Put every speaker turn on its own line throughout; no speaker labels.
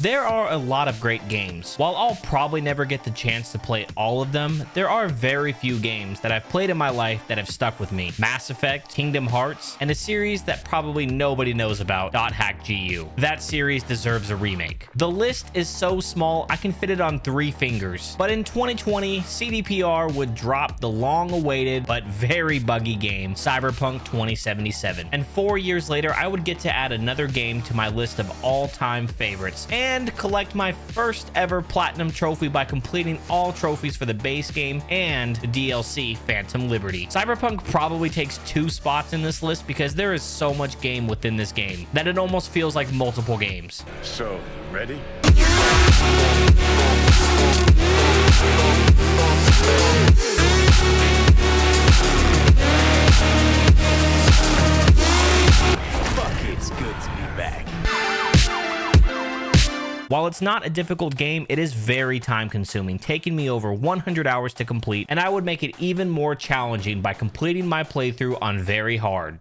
There are a lot of great games. While I'll probably never get the chance to play all of them, there are very few games that I've played in my life that have stuck with me. Mass Effect, Kingdom Hearts, and a series that probably nobody knows about, .hack GU. That series deserves a remake. The list is so small, I can fit it on 3 fingers. But in 2020, CDPR would drop the long-awaited but very buggy game, Cyberpunk 2077. And 4 years later, I would get to add another game to my list of all-time favorites, and collect my first ever Platinum Trophy by completing all trophies for the base game and the DLC Phantom Liberty. Cyberpunk probably takes 2 spots in this list because there is so much game within this game that it almost feels like multiple games.
So, ready?
Fuck, it's good to be back.
While it's not a difficult game, it is very time consuming, taking me over 100 hours to complete, and I would make it even more challenging by completing my playthrough on very hard.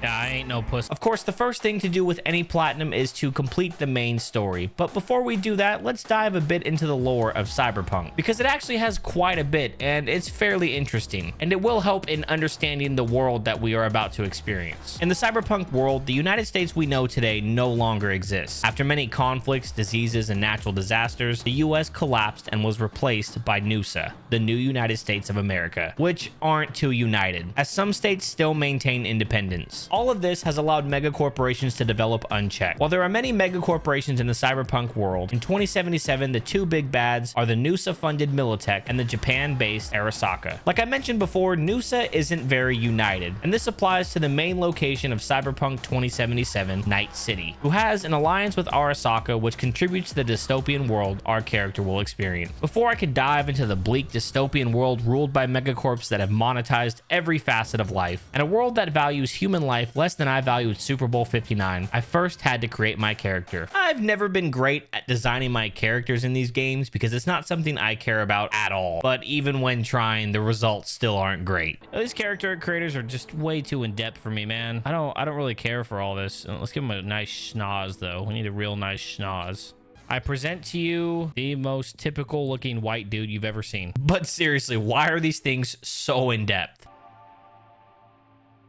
Yeah, I ain't no puss. Of course, the first thing to do with any platinum is to complete the main story. But before we do that, let's dive a bit into the lore of Cyberpunk, because it actually has quite a bit and it's fairly interesting, and it will help in understanding the world that we are about to experience. In the Cyberpunk world, the United States we know today no longer exists. After many conflicts, diseases, and natural disasters, the US collapsed and was replaced by NUSA, the new United States of America, which aren't too united, as some states still maintain independence. All of this has allowed megacorporations to develop unchecked. While there are many megacorporations in the Cyberpunk world, in 2077, the 2 big bads are the NUSA-funded Militech and the Japan-based Arasaka. Like I mentioned before, NUSA isn't very united, and this applies to the main location of Cyberpunk 2077, Night City, who has an alliance with Arasaka, which contributes to the dystopian world our character will experience. Before I could dive into the bleak dystopian world ruled by megacorps that have monetized every facet of life, and a world that values human life less than I valued Super Bowl 59, I first had to create my character. I've never been great at designing my characters in these games because it's not something I care about at all. But even when trying, the results still aren't great. These character creators are just way too in-depth for me, man. I don't really care for all this. Let's give them a nice schnoz, though. We need a real nice schnoz. I present to you the most typical looking white dude you've ever seen. But seriously, why are these things so in-depth?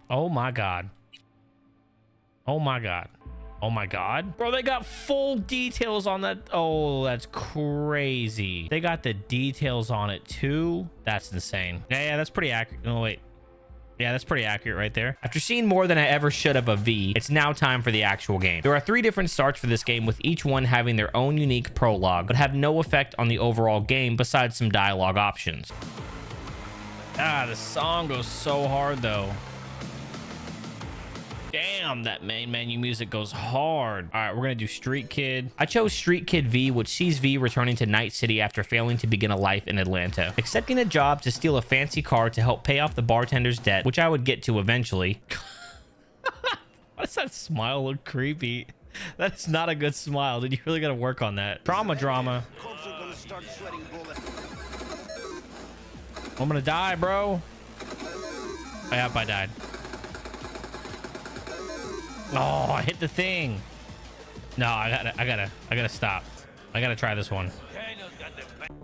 Oh my god. Oh my god. Oh my god. Bro, they got full details on that. Oh, that's crazy. They got the details on it too. That's insane. Yeah, that's pretty accurate. Oh, wait. Yeah, that's pretty accurate right there. After seeing more than I ever should of a V, it's now time for the actual game. There are 3 different starts for this game, with each one having their own unique prologue, but have no effect on the overall game besides some dialogue options. Ah, the song goes so hard though. Damn, that main menu music goes hard. All right, we're gonna do Street Kid. I chose Street Kid V, which sees V returning to Night City after failing to begin a life in Atlanta, accepting a job to steal a fancy car to help pay off the bartender's debt, which I would get to eventually. Why does that smile look creepy? That's not a good smile. Did you really gotta work on that? Trauma drama. I'm gonna die, bro. Yep, I died. Oh, I hit the thing. No, I gotta stop. I gotta try this one.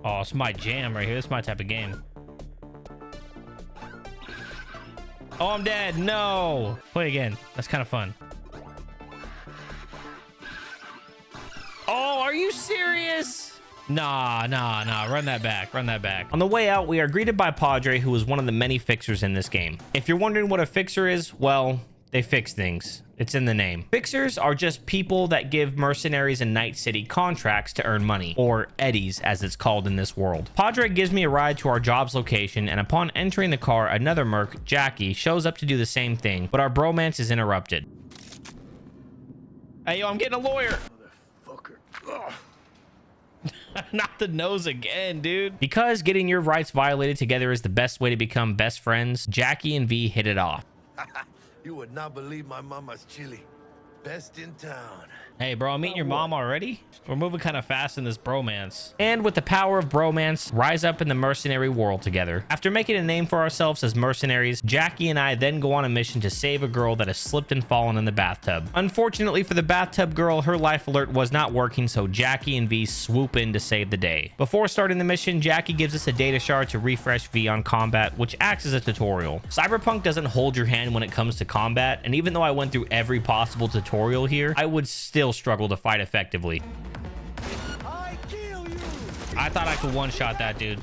Oh, it's my jam right here. It's my type of game. Oh, I'm dead. No. Play again. That's kind of fun. Oh, are you serious? Nah. Run that back. Run that back. On the way out, we are greeted by Padre, who is one of the many fixers in this game. If you're wondering what a fixer is, well, they fix things. It's in the name. Fixers are just people that give mercenaries in Night City contracts to earn money, or eddies as it's called in this world. Padre gives me a ride to our job's location, and upon entering the car, another merc, Jackie, shows up to do the same thing, but our bromance is interrupted. Hey, yo, I'm getting a lawyer. Motherfucker. Not the nose again, dude. Because getting your rights violated together is the best way to become best friends, Jackie and V hit it off.
You would not believe my mama's chili. Best in town.
Hey, bro, I'm meeting your mom already? We're moving kind of fast in this bromance. And with the power of bromance, rise up in the mercenary world together. After making a name for ourselves as mercenaries, Jackie and I then go on a mission to save a girl that has slipped and fallen in the bathtub. Unfortunately for the bathtub girl, her life alert was not working, so Jackie and V swoop in to save the day. Before starting the mission, Jackie gives us a data shard to refresh V on combat, which acts as a tutorial. Cyberpunk doesn't hold your hand when it comes to combat, and even though I went through every possible tutorial here, I would still struggle to fight effectively. I thought I could one-shot that dude.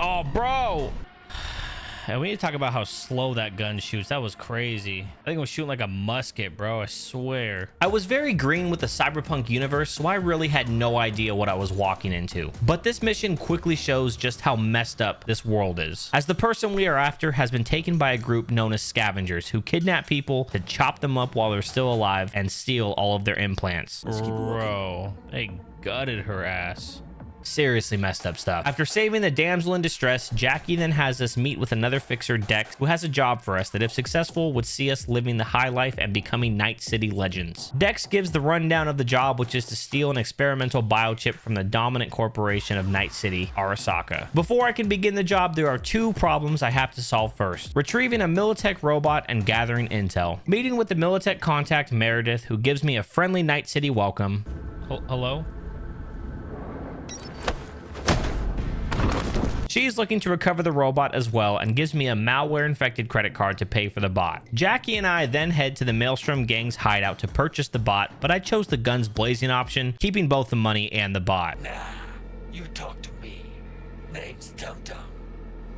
Oh, bro. And we need to talk about how slow that gun shoots. That was crazy. I think it was shooting like a musket, bro. I swear. I was very green with the Cyberpunk universe, so I really had no idea what I was walking into. But this mission quickly shows just how messed up this world is, as the person we are after has been taken by a group known as scavengers who kidnap people to chop them up while they're still alive and steal all of their implants. Bro, they gutted her ass. Seriously messed up stuff. After saving the damsel in distress, Jackie then has us meet with another fixer, Dex, who has a job for us that, if successful, would see us living the high life and becoming Night City legends. Dex gives the rundown of the job, which is to steal an experimental biochip from the dominant corporation of Night City, Arasaka. Before I can begin the job, there are two problems I have to solve first: retrieving a Militech robot and gathering intel. Meeting with the Militech contact, Meredith, who gives me a friendly Night City welcome. Hello? She's looking to recover the robot as well and gives me a malware-infected credit card to pay for the bot. Jackie and I then head to the Maelstrom gang's hideout to purchase the bot, but I chose the guns blazing option, keeping both the money and the bot.
Nah, you talk to me. Name's Dum Dum.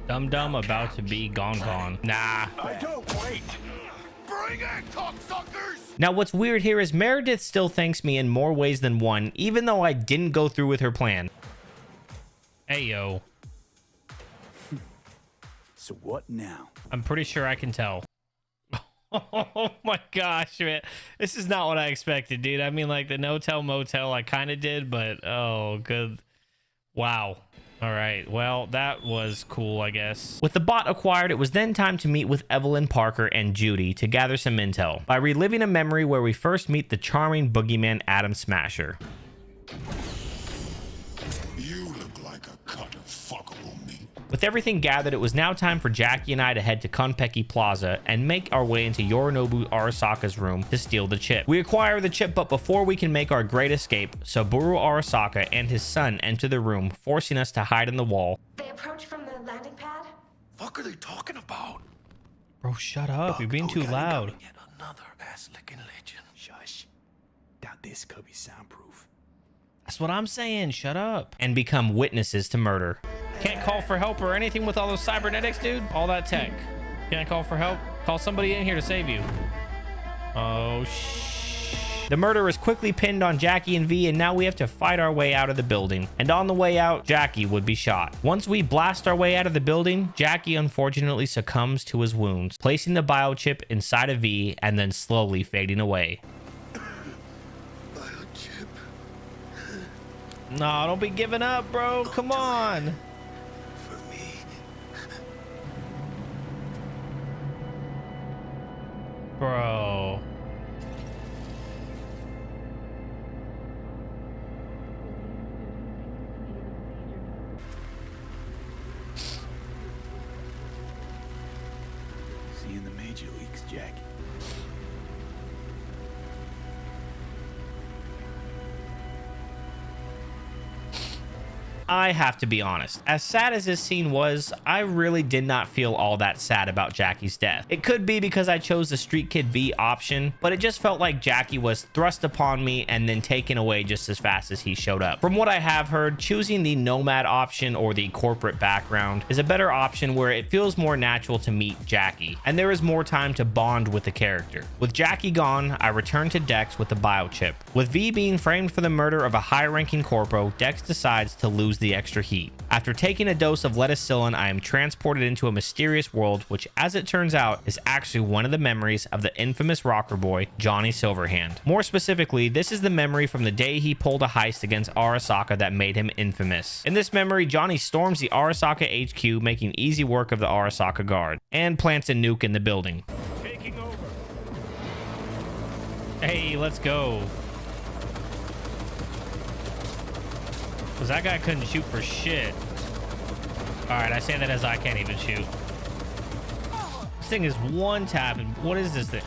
Dum Dum about to be gone. Nah.
I don't wait. Bring it, cocksuckers!
Now what's weird here is Meredith still thanks me in more ways than one, even though I didn't go through with her plan. Hey, yo.
So what now?
I'm pretty sure I can tell. Oh my gosh, man. This is not what I expected, dude. I mean, like, the no-tell motel I kind of did, but oh, good. Wow. All right. Well, that was cool, I guess. With the bot acquired, it was then time to meet with Evelyn Parker and Judy to gather some intel by reliving a memory where we first meet the charming boogeyman Adam Smasher.
You look like a cut of fuckable meat.
With everything gathered, it was now time for Jackie and I to head to Konpeki Plaza and make our way into Yorinobu Arasaka's room to steal the chip. We acquire the chip, but before we can make our great escape, Saburo Arasaka and his son enter the room, forcing us to hide in the wall.
They approach from the landing pad?
Fuck are they talking about?
Bro, shut up. You're being too loud.
Yet another ass-licking legend. Shush. Doubt this could be soundproof.
That's what I'm saying. Shut up. And become witnesses to murder. Can't call for help or anything with all those cybernetics, dude. All that tech. Can't call for help. Call somebody in here to save you. Oh, The murder is quickly pinned on Jackie and V, and now we have to fight our way out of the building. And on the way out, Jackie would be shot. Once we blast our way out of the building, Jackie unfortunately succumbs to his wounds, placing the biochip inside of V and then slowly fading away.
Biochip.
No, don't be giving up, bro. Come on.
For me.
Bro.
Seeing the major leagues, Jackie.
I have to be honest. As sad as this scene was, I really did not feel all that sad about Jackie's death. It could be because I chose the Street Kid V option, but it just felt like Jackie was thrust upon me and then taken away just as fast as he showed up. From what I have heard, choosing the Nomad option or the corporate background is a better option where it feels more natural to meet Jackie, and there is more time to bond with the character. With Jackie gone, I return to Dex with the biochip. With V being framed for the murder of a high-ranking corpo, Dex decides to lose the extra heat. After taking a dose of lettucillin, I am transported into a mysterious world, which, as it turns out, is actually one of the memories of the infamous rocker boy, Johnny Silverhand. More specifically, this is the memory from the day he pulled a heist against Arasaka that made him infamous. In this memory, Johnny storms the Arasaka HQ, making easy work of the Arasaka guard, and plants a nuke in the building.
Taking over.
Hey, V, let's go. Because that guy couldn't shoot for shit. All right, I say that as I can't even shoot. This thing is one tapping. What is this thing?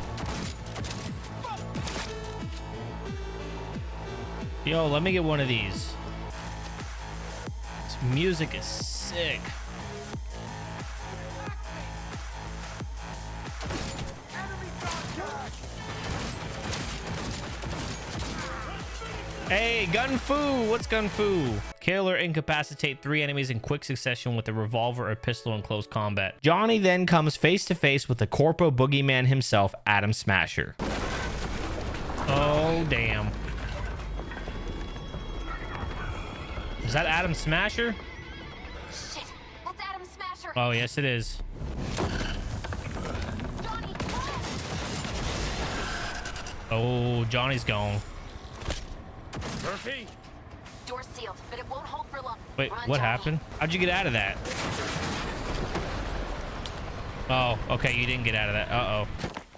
Yo, let me get one of these. This music is sick. Hey, Gun Fu! What's Gun Fu? Kill or incapacitate 3 enemies in quick succession with a revolver or pistol in close combat. Johnny then comes face to face with the corpo boogeyman himself, Adam Smasher. Oh, damn. Is that Adam Smasher?
Shit, that's Adam Smasher.
Oh, yes, it is.
Johnny,
Oh, Johnny's gone.
Murphy?
door's sealed, but it won't hold for long.
Wait,
Run,
what
Johnny.
happened? How'd you get out of that? Oh, okay, you didn't get out of that. Uh-oh.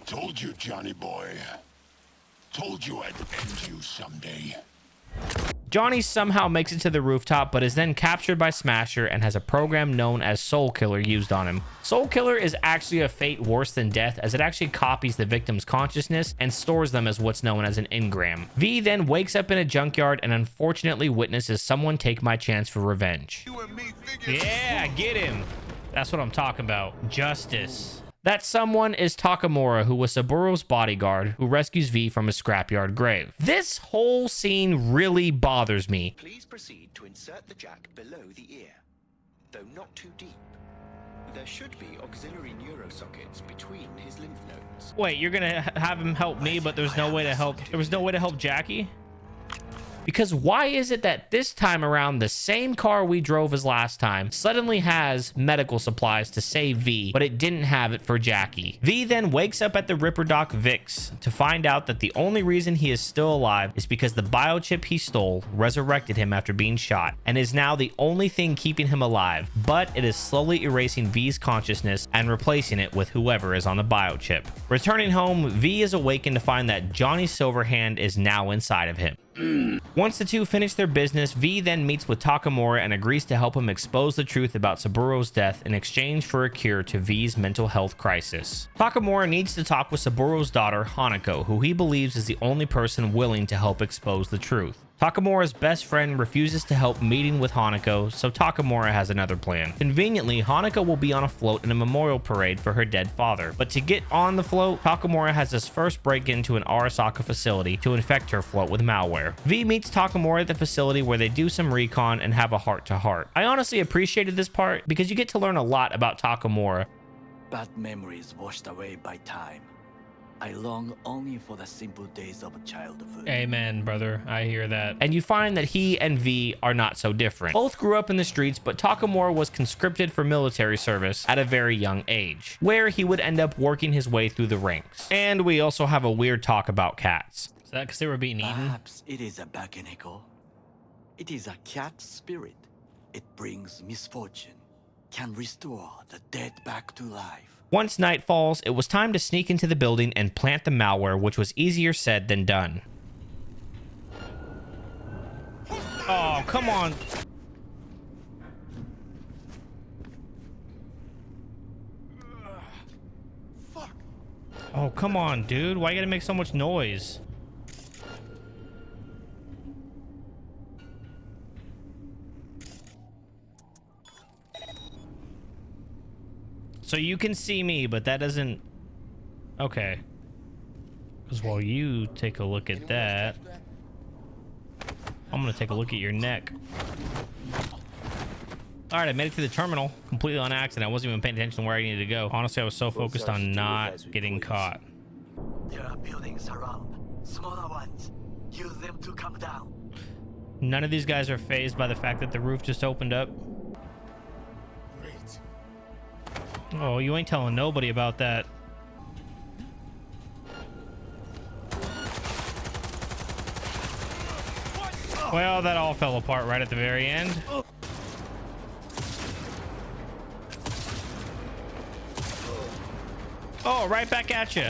Told you, Johnny boy. Told you I'd end you someday.
Johnny somehow makes it to the rooftop, but is then captured by Smasher and has a program known as Soul Killer used on him. Soul Killer is actually a fate worse than death, as it actually copies the victim's consciousness and stores them as what's known as an engram. V then wakes up in a junkyard and unfortunately witnesses someone take my chance for revenge. Yeah, get him. That's what I'm talking about. Justice. That someone is Takamura, who was Saburo's bodyguard, who rescues V from a scrapyard grave. This whole scene really bothers me.
Please proceed to insert the jack below the ear, though not too deep. There should be auxiliary neurosockets between his lymph nodes.
Wait, you're gonna have him help me, but there's no way to help. There was no way to help Jackie? Because why is it that this time around the same car we drove as last time suddenly has medical supplies to save V, but it didn't have it for Jackie? V then wakes up at the Ripper Doc Vix to find out that the only reason he is still alive is because the biochip he stole resurrected him after being shot and is now the only thing keeping him alive, but it is slowly erasing V's consciousness and replacing it with whoever is on the biochip. Returning home, V is awakened to find that Johnny Silverhand is now inside of him. Once the two finish their business, V then meets with Takamura and agrees to help him expose the truth about Saburo's death in exchange for a cure to V's mental health crisis. Takamura needs to talk with Saburo's daughter, Hanako, who he believes is the only person willing to help expose the truth. Takamura's best friend refuses to help meeting with Hanako, so Takamura has another plan. Conveniently, Hanako will be on a float in a memorial parade for her dead father, but to get on the float, Takamura has his first break into an Arasaka facility to infect her float with malware. V meets Takamura at the facility where they do some recon and have a heart-to-heart. I honestly appreciated this part because you get to learn a lot about Takamura.
Bad memories washed away by time. I long only for the simple days of childhood.
Amen, brother. I hear that. And you find that he and V are not so different. Both grew up in the streets, but Takamura was conscripted for military service at a very young age, where he would end up working his way through the ranks. And we also have a weird talk about cats. Is that because they were being eaten?
Perhaps it is a Bakeneko. It is a cat spirit. It brings misfortune, can restore the dead back to life.
Once night falls, it was time to sneak into the building and plant the malware, which was easier said than done. Oh, come on. Oh, come on, dude. Why you gotta make so much noise? So you can see me, but that doesn't... Okay. Because while you take a look at that, I'm going to take a look at your neck. All right, I made it to the terminal completely on accident. I wasn't even paying attention to where I needed to go. Honestly, I was so focused on not getting caught.
There are buildings around, smaller ones. Use them to come down.
None of these guys are fazed by the fact that the roof just opened up. Oh, you ain't telling nobody about that. Well, that all fell apart right at the very end. Oh, right back at you.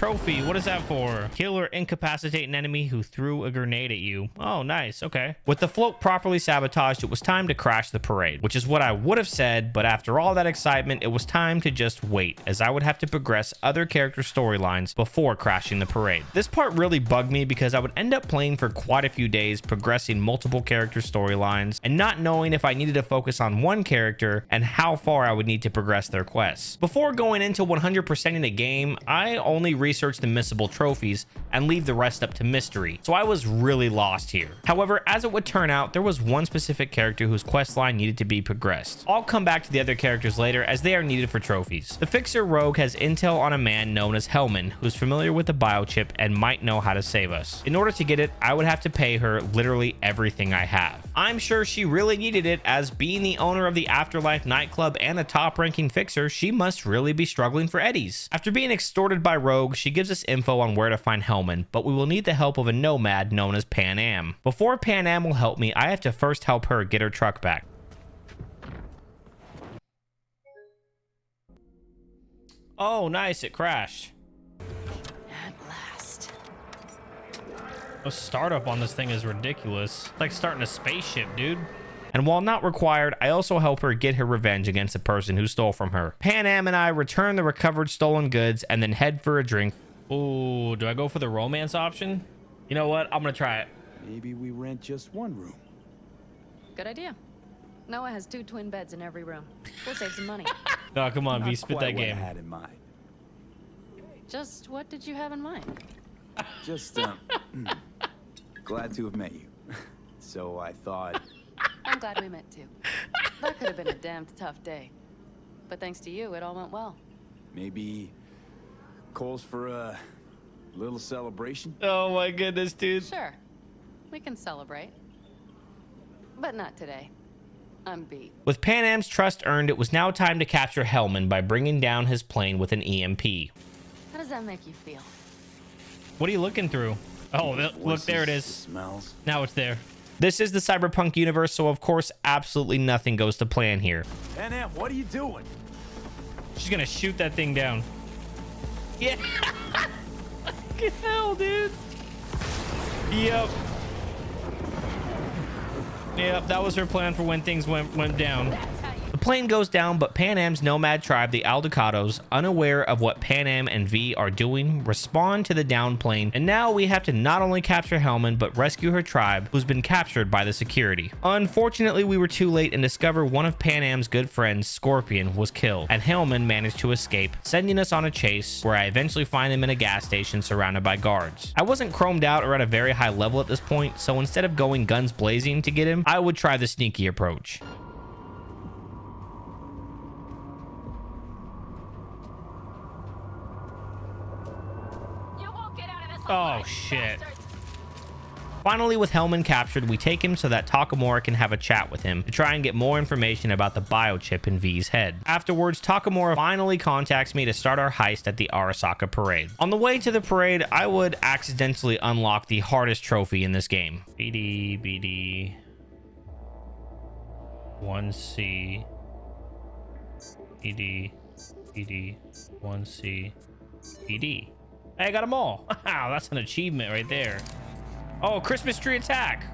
Trophy. What is that for? Kill or incapacitate an enemy who threw a grenade at you. Oh, nice. Okay. With the float properly sabotaged, it was time to crash the parade, which is what I would have said, but after all that excitement, it was time to just wait, as I would have to progress other character storylines before crashing the parade. This part really bugged me because I would end up playing for quite a few days, progressing multiple character storylines, and not knowing if I needed to focus on one character and how far I would need to progress their quests. Before going into 100%ing the game, I only researched the missable trophies and leave the rest up to mystery, so I was really lost here. However, as it would turn out, there was one specific character whose quest line needed to be progressed. I'll come back to the other characters later as they are needed for trophies. The Fixer Rogue has intel on a man known as Hellman, who's familiar with the biochip and might know how to save us. In order to get it, I would have to pay her literally everything I have. I'm sure she really needed it, as being the owner of the Afterlife nightclub and a top-ranking fixer, she must really be struggling for eddies. After being extorted by Rogue, she gives us info on where to find Hellman, but we will need the help of a nomad known as Pan Am. Before Pan Am will help me, I have to first help her get her truck back. Oh, nice, it crashed.
At last.
The startup on this thing is ridiculous. It's like starting a spaceship, dude. And while not required, I also help her get her revenge against the person who stole from her. Pan Am and I return the recovered stolen goods and then head for a drink. Ooh, do I go for the romance option? You know what? I'm gonna try it.
Maybe we rent just one room.
Good idea. Noah has 2 twin beds in every room. We'll save some money.
Oh, come on, V,
Not
spit
quite
that
what
game.
I had in mind.
Just what did you have in mind?
Just glad to have met you. So I thought,
I'm glad we met too. That could have been a damned tough day. But thanks to you, it all went well.
maybe calls for a little celebration.
Oh my goodness, dude.
Sure. We can celebrate. But not today. I'm beat.
With Pan Am's trust earned, it was now time to capture Hellman by bringing down his plane with an EMP.
How does that make you feel?
What are you looking through? Oh, look, there it is.
Smells.
Now it's there. This is the Cyberpunk universe, so of course, absolutely nothing goes to plan here.
Pan Am, what are you doing?
She's gonna shoot that thing down. Yeah. Fucking hell, dude. Yep. Yep, that was her plan for when things went down. The plane goes down, but Pan Am's nomad tribe, the Aldecados, unaware of what Pan Am and V are doing, respond to the down plane, and now we have to not only capture Hellman, but rescue her tribe, who's been captured by the security. Unfortunately, we were too late and discover one of Pan Am's good friends, Scorpion, was killed, and Hellman managed to escape, sending us on a chase, where I eventually find him in a gas station surrounded by guards. I wasn't chromed out or at a very high level at this point, so instead of going guns blazing to get him, I would try the sneaky approach. Oh, shit. Finally, with Hellman captured, we take him so that Takamura can have a chat with him to try and get more information about the biochip in V's head. Afterwards, Takamura finally contacts me to start our heist at the Arasaka parade. On the way to the parade, I would accidentally unlock the hardest trophy in this game. BD 1C BD 1C BD. Hey, I got them all. Wow, that's an achievement right there. Oh, Christmas tree attack.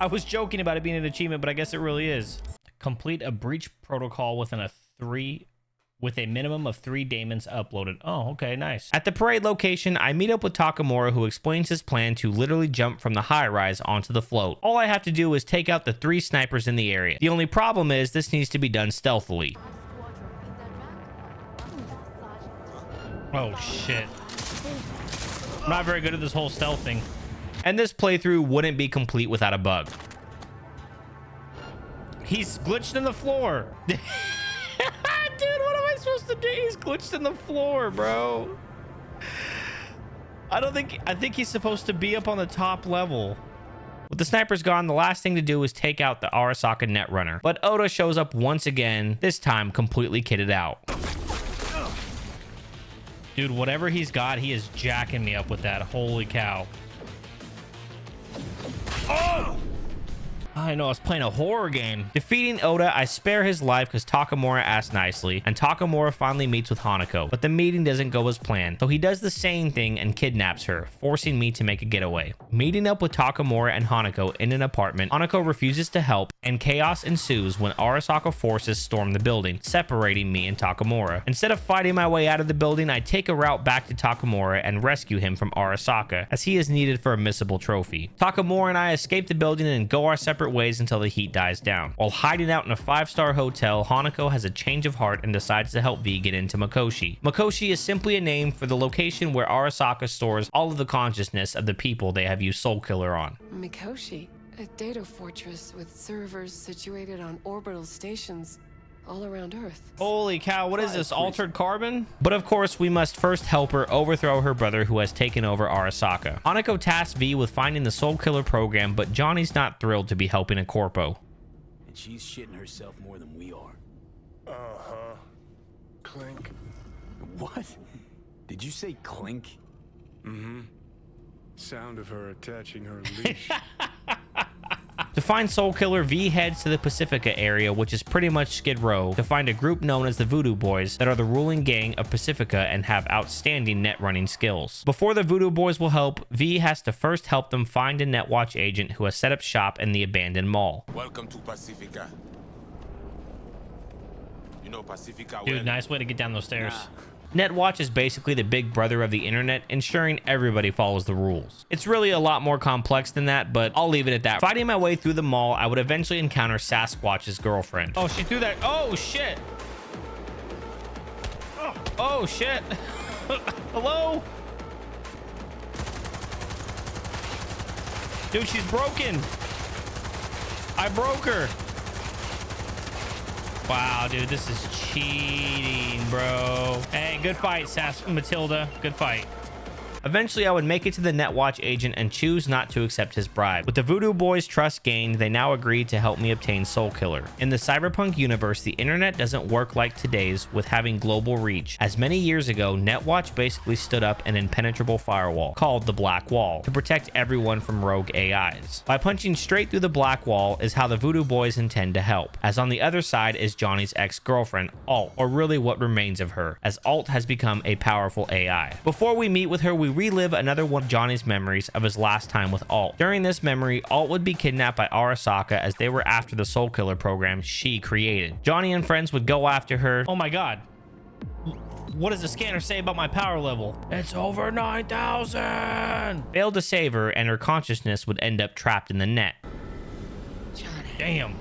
I was joking about it being an achievement, but I guess it really is. Complete a breach protocol with a minimum of 3 daemons uploaded. Oh, okay, nice. At the parade location, I meet up with Takamura, who explains his plan to literally jump from the high rise onto the float. All I have to do is take out the 3 snipers in the area. The only problem is this needs to be done stealthily. Oh shit. I'm not very good at this whole stealth thing. And this playthrough wouldn't be complete without a bug. He's glitched in the floor. Dude, what am I supposed to do? He's glitched in the floor, bro. I think he's supposed to be up on the top level. With the snipers gone, the last thing to do is take out the Arasaka Netrunner. But Oda shows up once again, this time completely kitted out. Dude, whatever he's got, he is jacking me up with that. Holy cow. Oh! I know, I was playing a horror game. Defeating Oda, I spare his life because Takamura asked nicely, and Takamura finally meets with Hanako, but the meeting doesn't go as planned, so he does the same thing and kidnaps her, forcing me to make a getaway. Meeting up with Takamura and Hanako in an apartment, Hanako refuses to help, and chaos ensues when Arasaka forces storm the building, separating me and Takamura. Instead of fighting my way out of the building, I take a route back to Takamura and rescue him from Arasaka, as he is needed for a missable trophy. Takamura and I escape the building and go our separate ways until the heat dies down. While hiding out in a 5-star hotel, Hanako has a change of heart and decides to help V get into Mikoshi. Mikoshi is simply a name for the location where Arasaka stores all of the consciousness of the people they have used Soul Killer on.
Mikoshi, a data fortress with servers situated on orbital stations all around Earth.
Holy cow, what is this, altered carbon? But of course, we must first help her overthrow her brother who has taken over Arasaka. Hanako tasks V with finding the Soul Killer program, but Johnny's not thrilled to be helping a corpo.
And she's shitting herself more than we are.
Uh-huh. Clink.
What? Did you say clink?
Mm-hmm. Sound of her attaching her leash.
To find Soul Killer, V heads to the Pacifica area, which is pretty much Skid Row, to find a group known as the Voodoo Boys that are the ruling gang of Pacifica and have outstanding net running skills. Before the Voodoo Boys will help, V has to first help them find a Netwatch agent who has set up shop in the abandoned mall.
Welcome to Pacifica. You know Pacifica
Dude,
well?
nice way to get down those stairs. Netwatch is basically the big brother of the internet, ensuring everybody follows the rules. It's really a lot more complex than that, but I'll leave it at that. Fighting my way through the mall, I would eventually encounter Sasquatch's girlfriend. Oh, she threw that. Oh, shit. Oh, shit. Hello? Dude, she's broken. I broke her. Wow, dude, this is cheating, bro. Hey, good fight, Matilda. Good fight. Eventually, I would make it to the Netwatch agent and choose not to accept his bribe. With the Voodoo Boys' trust gained, they now agree to help me obtain Soul Killer. In the Cyberpunk universe, the internet doesn't work like today's with having global reach, as many years ago, Netwatch basically stood up an impenetrable firewall called the Black Wall to protect everyone from rogue AIs. By punching straight through the Black Wall is how the Voodoo Boys intend to help, as on the other side is Johnny's ex-girlfriend, Alt, or really what remains of her, as Alt has become a powerful AI. Before we meet with her, we relive another one of Johnny's memories of his last time with Alt. During this memory, Alt would be kidnapped by Arasaka as they were after the Soul Killer program she created. Johnny and friends would go after her. Oh my god. What does the scanner say about my power level? It's over 9,000! Failed to save her, and her consciousness would end up trapped in the net.
Johnny.
Damn.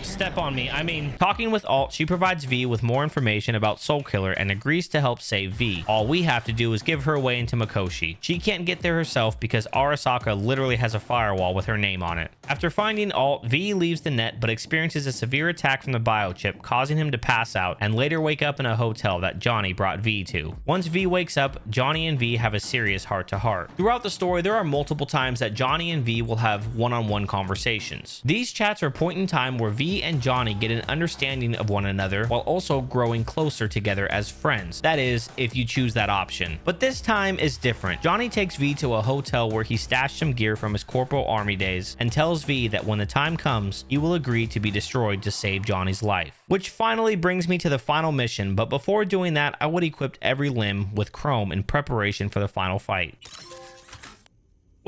Step on me. I mean, talking with Alt, she provides V with more information about Soul Killer and agrees to help save V. All we have to do is give her away into Mikoshi. She can't get there herself because Arasaka literally has a firewall with her name on it. After finding Alt, V leaves the net but experiences a severe attack from the biochip, causing him to pass out and later wake up in a hotel that Johnny brought V to. Once V wakes up, Johnny and V have a serious heart-to-heart. Throughout the story, there are multiple times that Johnny and V will have one-on-one conversations. These chats are a point in time where V and Johnny get an understanding of one another while also growing closer together as friends. That is, if you choose that option. But this time is different. Johnny takes V to a hotel where he stashed some gear from his corporal army days and tells V that when the time comes, he will agree to be destroyed to save Johnny's life. Which finally brings me to the final mission, but before doing that, I would equip every limb with chrome in preparation for the final fight.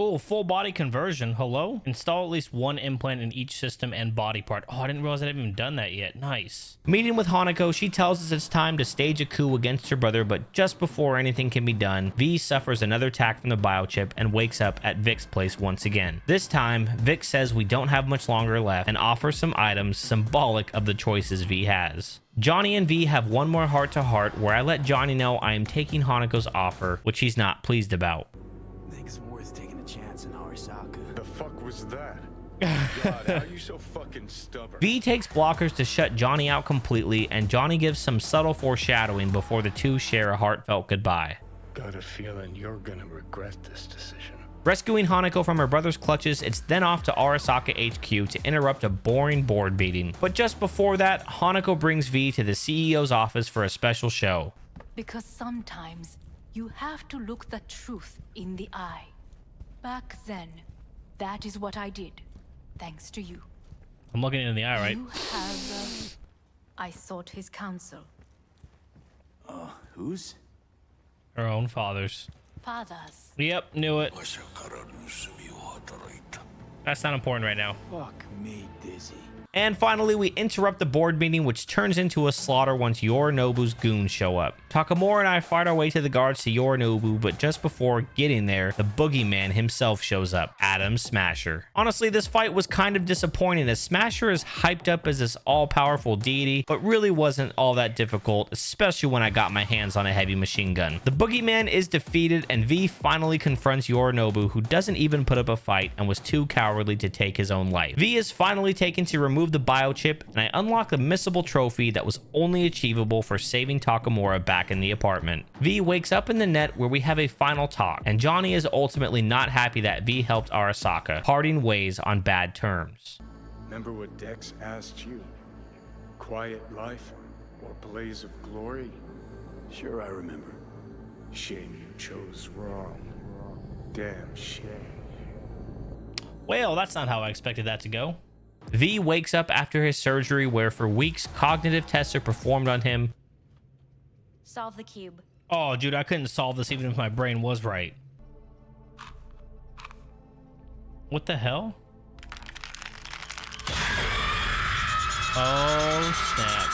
Oh, full body conversion. Hello? Install at least one implant in each system and body part. Oh, I didn't realize I hadn't even done that yet. Nice. Meeting with Hanako, she tells us it's time to stage a coup against her brother, but just before anything can be done, V suffers another attack from the biochip and wakes up at Vic's place once again. This time, Vic says we don't have much longer left and offers some items symbolic of the choices V has. Johnny and V have one more heart-to-heart where I let Johnny know I am taking Hanako's offer, which he's not pleased about.
The fuck was that? God, how are you so fucking stubborn?
V takes blockers to shut Johnny out completely, and Johnny gives some subtle foreshadowing before the two share a heartfelt goodbye.
Got a feeling you're gonna regret this decision.
Rescuing Hanako from her brother's clutches, it's then off to Arasaka HQ to interrupt a boring board meeting. But just before that, Hanako brings V to the CEO's office for a special show.
Because sometimes you have to look the truth in the eye. Back then, That is what I did, thanks to you.
I'm looking in the eye, right?
You have... I sought his counsel.
Whose?
Our own fathers.
Fathers.
Yep, knew it. That's not important right now.
Fuck me dizzy.
And finally, we interrupt the board meeting, which turns into a slaughter once Yorinobu's goons show up. Takamura and I fight our way to the guards to Yorinobu, but just before getting there, the boogeyman himself shows up, Adam Smasher. Honestly, this fight was kind of disappointing, as Smasher is hyped up as this all-powerful deity, but really wasn't all that difficult, especially when I got my hands on a heavy machine gun. The boogeyman is defeated, and V finally confronts Yorinobu, who doesn't even put up a fight and was too cowardly to take his own life. V is finally taken to remove the biochip, and I unlock the missable trophy that was only achievable for saving Takamura back in the apartment. V wakes up in the net where we have a final talk, and Johnny is ultimately not happy that V helped Arasaka, parting ways on bad terms.
Remember what Dex asked you? Quiet life or blaze of glory?
Sure, I remember.
Shame you chose wrong. Damn shame.
Well, that's not how I expected that to go. V wakes up after his surgery, where for weeks cognitive tests are performed on him.
Solve the cube.
Oh, dude, I couldn't solve this even if my brain was right. What the hell? Oh, snap.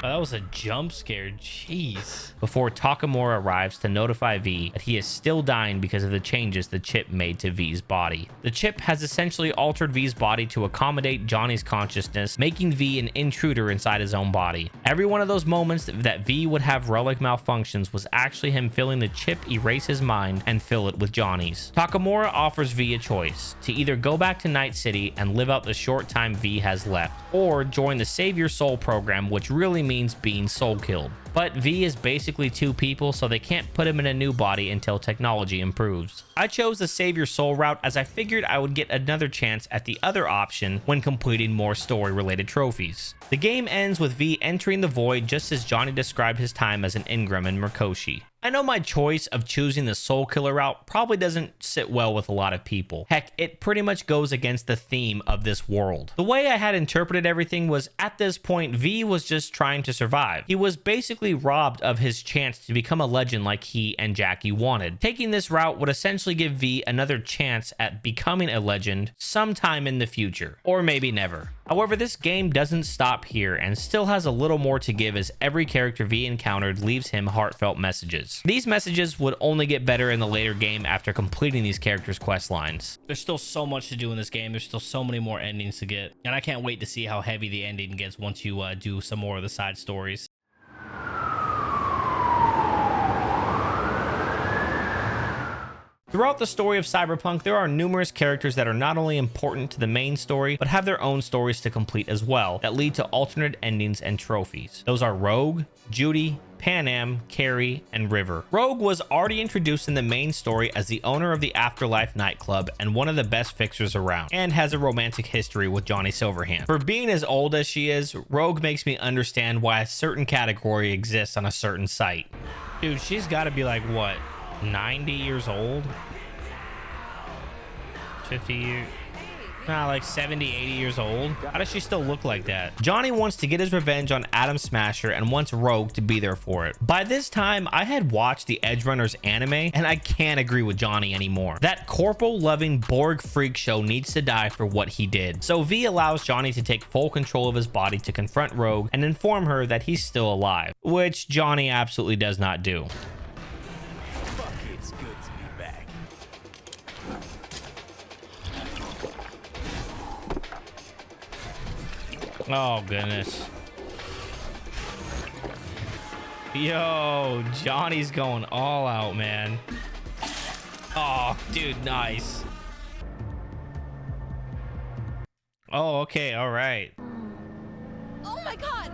Oh, that was a jump scare. Jeez. Before Takamura arrives to notify V that he is still dying because of the changes the chip made to V's body. The chip has essentially altered V's body to accommodate Johnny's consciousness, making V an intruder inside his own body. Every one of those moments that V would have relic malfunctions was actually him feeling the chip erase his mind and fill it with Johnny's. Takamura offers V a choice: to either go back to Night City and live out the short time V has left, or join the Save Your Soul program, which really means being soul killed. But V is basically two people, so they can't put him in a new body until technology improves. I chose the Save Your Soul route as I figured I would get another chance at the other option when completing more story-related trophies. The game ends with V entering the void just as Johnny described his time as an Ingram in Murkoshi. I know my choice of choosing the Soul Killer route probably doesn't sit well with a lot of people. Heck, it pretty much goes against the theme of this world. The way I had interpreted everything was, at this point, V was just trying to survive. He was basically robbed of his chance to become a legend like he and Jackie wanted. Taking this route would essentially give V another chance at becoming a legend sometime in the future, or maybe never. However, this game doesn't stop here and still has a little more to give, as every character V encountered leaves him heartfelt messages. These messages would only get better in the later game after completing these characters' quest lines. There's still so much to do in this game. There's still so many more endings to get, and I can't wait to see how heavy the ending gets once you do some more of the side stories. Throughout the story of Cyberpunk, there are numerous characters that are not only important to the main story, but have their own stories to complete as well, that lead to alternate endings and trophies. Those are Rogue, Judy, Panam, Carrie, and River. Rogue was already introduced in the main story as the owner of the Afterlife nightclub and one of the best fixers around, and has a romantic history with Johnny Silverhand. For being as old as she is, Rogue makes me understand why a certain category exists on a certain site. Dude, she's got to be like, what, 90 years old? 50 years? Nah, like 70, 80 years old. How does she still look like that? Johnny wants to get his revenge on Adam Smasher and wants Rogue to be there for it. By this time, I had watched the Edge Runners anime, and I can't agree with Johnny anymore. That corporal-loving Borg freak show needs to die for what he did. So V allows Johnny to take full control of his body to confront Rogue and inform her that he's still alive, which Johnny absolutely does not do. Oh, goodness. Yo, Johnny's going all out, man. Oh, dude, nice. Oh, okay, all right.
Oh my god!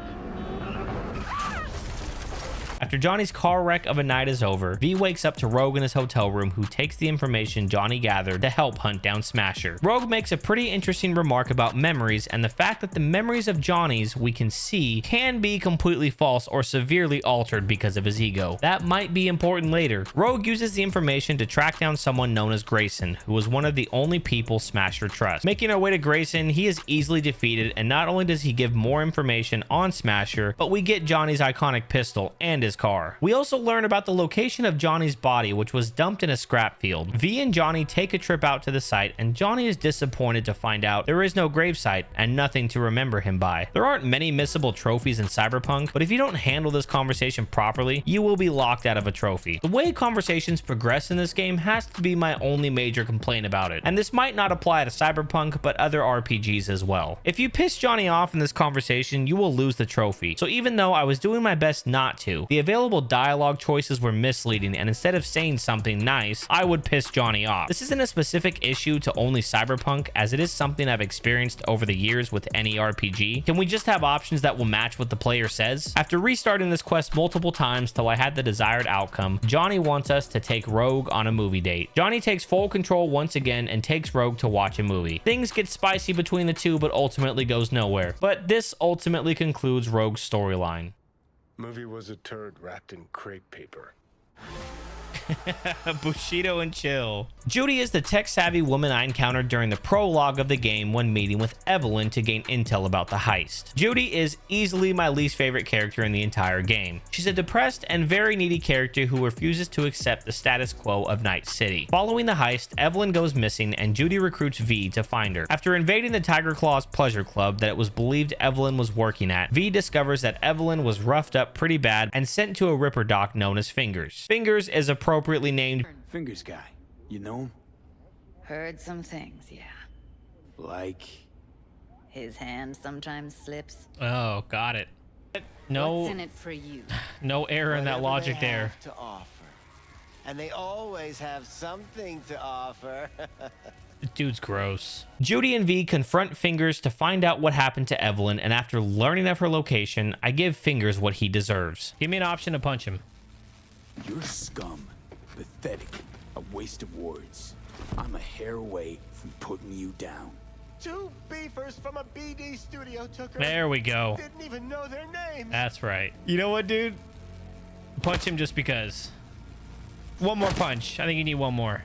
After Johnny's car wreck of a night is over, V wakes up to Rogue in his hotel room, who takes the information Johnny gathered to help hunt down Smasher. Rogue makes a pretty interesting remark about memories and the fact that the memories of Johnny's we can see can be completely false or severely altered because of his ego. That might be important later. Rogue uses the information to track down someone known as Grayson, who was one of the only people Smasher trusts. Making our way to Grayson, he is easily defeated, and not only does he give more information on Smasher, but we get Johnny's iconic pistol and his car. We also learn about the location of Johnny's body, which was dumped in a scrap field. V and Johnny take a trip out to the site, and Johnny is disappointed to find out there is no gravesite and nothing to remember him by. There aren't many missable trophies in Cyberpunk, but if you don't handle this conversation properly, you will be locked out of a trophy. The way conversations progress in this game has to be my only major complaint about it, and this might not apply to Cyberpunk but other RPGs as well. If you piss Johnny off in this conversation, you will lose the trophy. So even though I was doing my best not to, the available dialogue choices were misleading, and instead of saying something nice, I would piss Johnny off. This isn't a specific issue to only Cyberpunk, as it is something I've experienced over the years with any RPG. Can we just have options that will match what the player says? After restarting this quest multiple times till I had the desired outcome, Johnny wants us to take Rogue on a movie date. Johnny takes full control once again and takes Rogue to watch a movie. Things get spicy between the two, but ultimately goes nowhere. But this ultimately concludes Rogue's storyline.
Movie was a turd wrapped in crepe paper.
Bushido and chill. Judy is the tech-savvy woman I encountered during the prologue of the game when meeting with Evelyn to gain intel about the heist. Judy is easily my least favorite character in the entire game. She's a depressed and very needy character who refuses to accept the status quo of Night City. Following the heist, Evelyn goes missing and Judy recruits V to find her. After invading the Tiger Claw's pleasure club that it was believed Evelyn was working at, V discovers that Evelyn was roughed up pretty bad and sent to a Ripper doc known as Fingers. Fingers is appropriately named
Fingers guy. You know him?
Heard some things, yeah.
Like...
His hand sometimes slips.
Oh, got it. No,
What's in it for you?
no error in that logic there.
To offer. And they always have something to offer.
This dude's gross. Judy and V confront Fingers to find out what happened to Evelyn, and after learning of her location, I give Fingers what he deserves. Give me an option to punch him.
You're scum. Pathetic. A waste of words. I'm a hair away from putting you down.
2 beefers from a BD studio took her.
There we go.
Didn't even know their names.
That's right. You know what, dude? Punch him just because. One more punch. I think you need one more.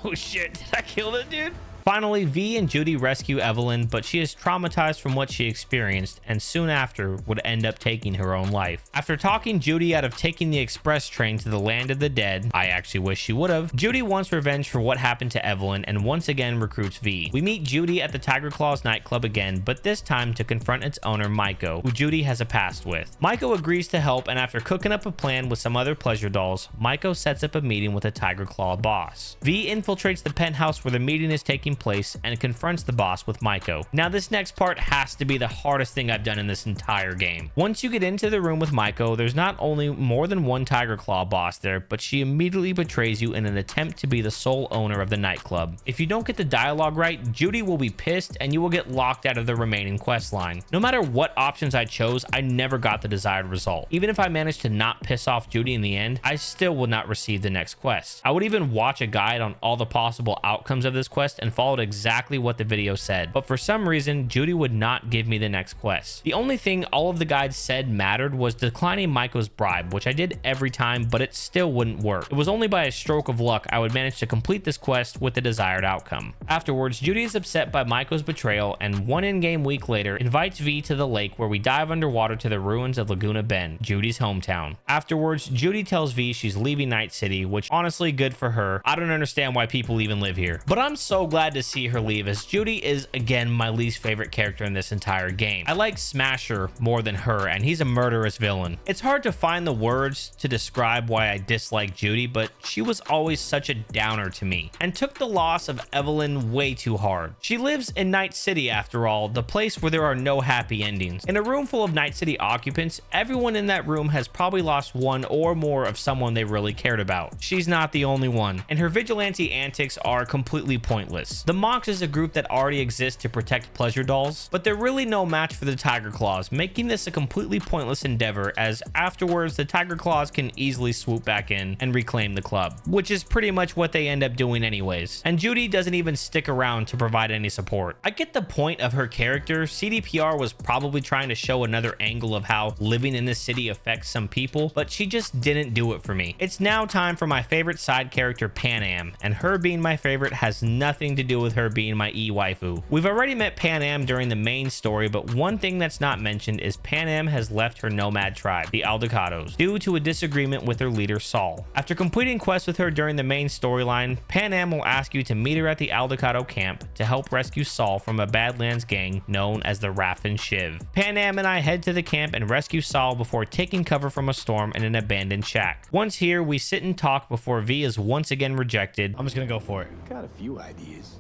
Oh, shit. Did I kill that dude? Finally, V and Judy rescue Evelyn, but she is traumatized from what she experienced and soon after would end up taking her own life. After talking Judy out of taking the express train to the land of the dead, I actually wish she would have, Judy wants revenge for what happened to Evelyn and once again recruits V. We meet Judy at the Tiger Claws nightclub again, but this time to confront its owner, Maiko, who Judy has a past with. Maiko agrees to help, and after cooking up a plan with some other pleasure dolls, Maiko sets up a meeting with a Tiger Claw boss. V infiltrates the penthouse where the meeting is taking place and confronts the boss with Maiko. Now this next part has to be the hardest thing I've done in this entire game. Once you get into the room with Maiko, there's not only more than one Tiger Claw boss there, but she immediately betrays you in an attempt to be the sole owner of the nightclub. If you don't get the dialogue right, Judy will be pissed and you will get locked out of the remaining quest line. No matter what options I chose, I never got the desired result. Even if I managed to not piss off Judy in the end, I still would not receive the next quest. I would even watch a guide on all the possible outcomes of this quest and followed exactly what the video said, but for some reason Judy would not give me the next quest. The only thing all of the guides said mattered was declining Maiko's bribe, which I did every time, but it still wouldn't work. It was only by a stroke of luck I would manage to complete this quest with the desired outcome. Afterwards, Judy is upset by Maiko's betrayal and one in-game week later invites V to the lake where we dive underwater to the ruins of Laguna Bend, Judy's hometown. Afterwards, Judy tells V she's leaving Night City, which honestly good for her. I don't understand why people even live here, but I'm so glad to see her leave, as Judy is again my least favorite character in this entire game. I like Smasher more than her, and he's a murderous villain. It's hard to find the words to describe why I dislike Judy, but she was always such a downer to me and took the loss of Evelyn way too hard. She lives in Night City after all, the place where there are no happy endings. In a room full of Night City occupants, everyone in that room has probably lost one or more of someone they really cared about. She's not the only one, and her vigilante antics are completely pointless. Monks. The Monks is a group that already exists to protect pleasure dolls, but they're really no match for the Tiger Claws, making this a completely pointless endeavor, as afterwards the Tiger Claws can easily swoop back in and reclaim the club, which is pretty much what they end up doing anyways. And Judy doesn't even stick around to provide any support. I get the point of her character. CDPR was probably trying to show another angle of how living in this city affects some people, but she just didn't do it for me. It's now time for my favorite side character, Pan Am, and her being my favorite has nothing to do with her being my e-waifu. We've already met Pan Am during the main story, but one thing that's not mentioned is Pan Am has left her nomad tribe, the Aldecados, due to a disagreement with her leader Saul. After completing quests with her during the main storyline, Pan Am will ask you to meet her at the Aldecado camp to help rescue Saul from a Badlands gang known as the Raffin Shiv. Pan Am and I head to the camp and rescue Saul before taking cover from a storm in an abandoned shack. Once here, we sit and talk before V is once again rejected. I'm just gonna go for it.
Got a few ideas.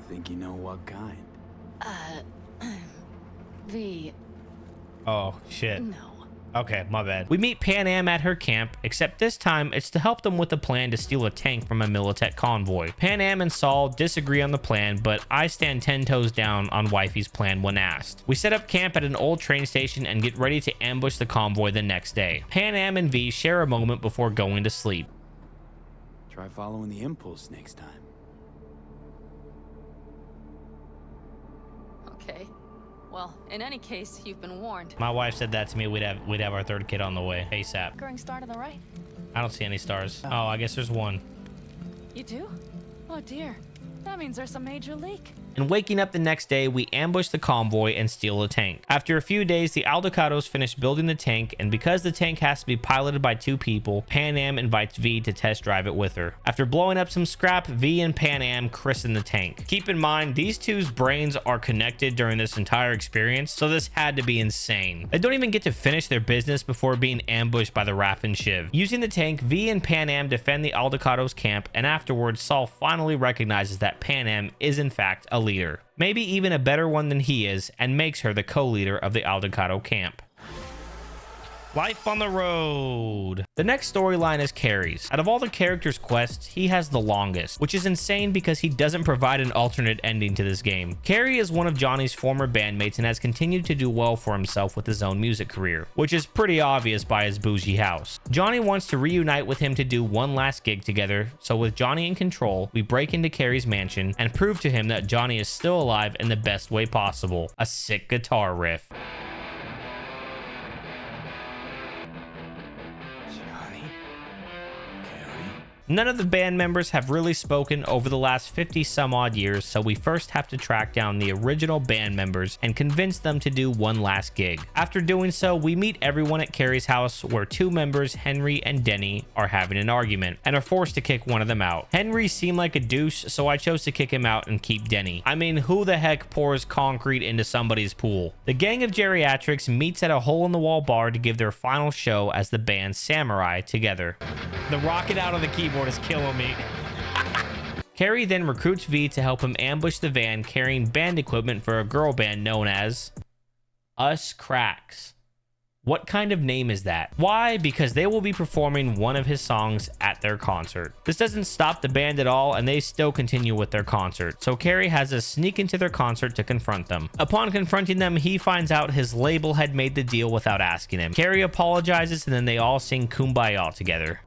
Think you know what kind?
V.
Oh, shit.
No.
Okay, my bad. We meet Pan Am at her camp, except this time it's to help them with a plan to steal a tank from a Militech convoy. Pan Am and Saul disagree on the plan, but I stand 10 toes down on Wifey's plan when asked. We set up camp at an old train station and get ready to ambush the convoy the next day. Pan Am and V share a moment before going to sleep.
Try following the impulse next time.
Okay. Well, in any case, you've been warned.
My wife said that to me. We'd have our third kid on the way ASAP.
Going star to the right.
I don't see any stars. Oh, I guess there's one.
You do? Oh dear. That means there's a major leak.
And waking up the next day, we ambush the convoy and steal a tank. After a few days, the Aldecados finish building the tank, and because the tank has to be piloted by two people, Pan Am invites V to test drive it with her. After blowing up some scrap, V and Pan Am christen the tank. Keep in mind, these two's brains are connected during this entire experience, so this had to be insane. They don't even get to finish their business before being ambushed by the Raffin Shiv. Using the tank, V and Pan Am defend the Aldecados camp, and afterwards, Saul finally recognizes that Pan Am is in fact a leader, maybe even a better one than he is, and makes her the co-leader of the Aldecado camp. Life on the road. The next storyline is Carrie's. Out of all the characters' quests, he has the longest, which is insane because he doesn't provide an alternate ending to this game. Carrie is one of Johnny's former bandmates and has continued to do well for himself with his own music career, which is pretty obvious by his bougie house. Johnny wants to reunite with him to do one last gig together, so with Johnny in control, we break into Carrie's mansion and prove to him that Johnny is still alive in the best way possible, a sick guitar riff. None of the band members have really spoken over the last 50 some odd years, so we first have to track down the original band members and convince them to do one last gig. After doing so, we meet everyone at Carrie's house, where two members, Henry and Denny, are having an argument and are forced to kick one of them out. Henry seemed like a douche, so I chose to kick him out and keep Denny. I mean, who the heck pours concrete into somebody's pool? The gang of geriatrics meets at a hole-in-the-wall bar to give their final show as the band Samurai together. The rocket out of the keyboard is killing me. Carrie then recruits V to help him ambush the van carrying band equipment for a girl band known as Us Cracks. What kind of name is that? Why? Because they will be performing one of his songs at their concert. This doesn't stop the band at all, and they still continue with their concert, so Carrie has us sneak into their concert to confront them. Upon confronting them, he finds out his label had made the deal without asking him. Carrie apologizes, and then they all sing Kumbaya together.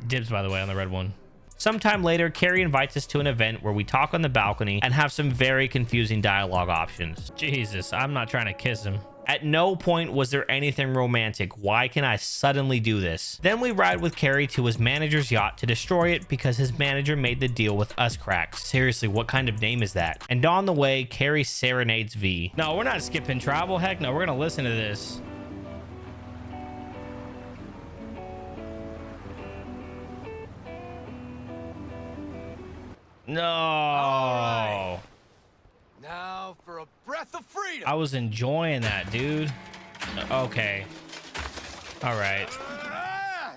Dibs, by the way, on the red one. Sometime later, Carrie invites us to an event where we talk on the balcony and have some very confusing dialogue options. Jesus, I'm not trying to kiss him. At no point was there anything romantic. Why can I suddenly do this? Then we ride with Carrie to his manager's yacht to destroy it because his manager made the deal with Us Cracks. Seriously, what kind of name is that? And on the way, Carrie serenades V. No, we're not skipping travel. Heck no, we're gonna listen to this. No.
Right. Now for a breath of freedom.
I was enjoying that, dude. Okay. All right.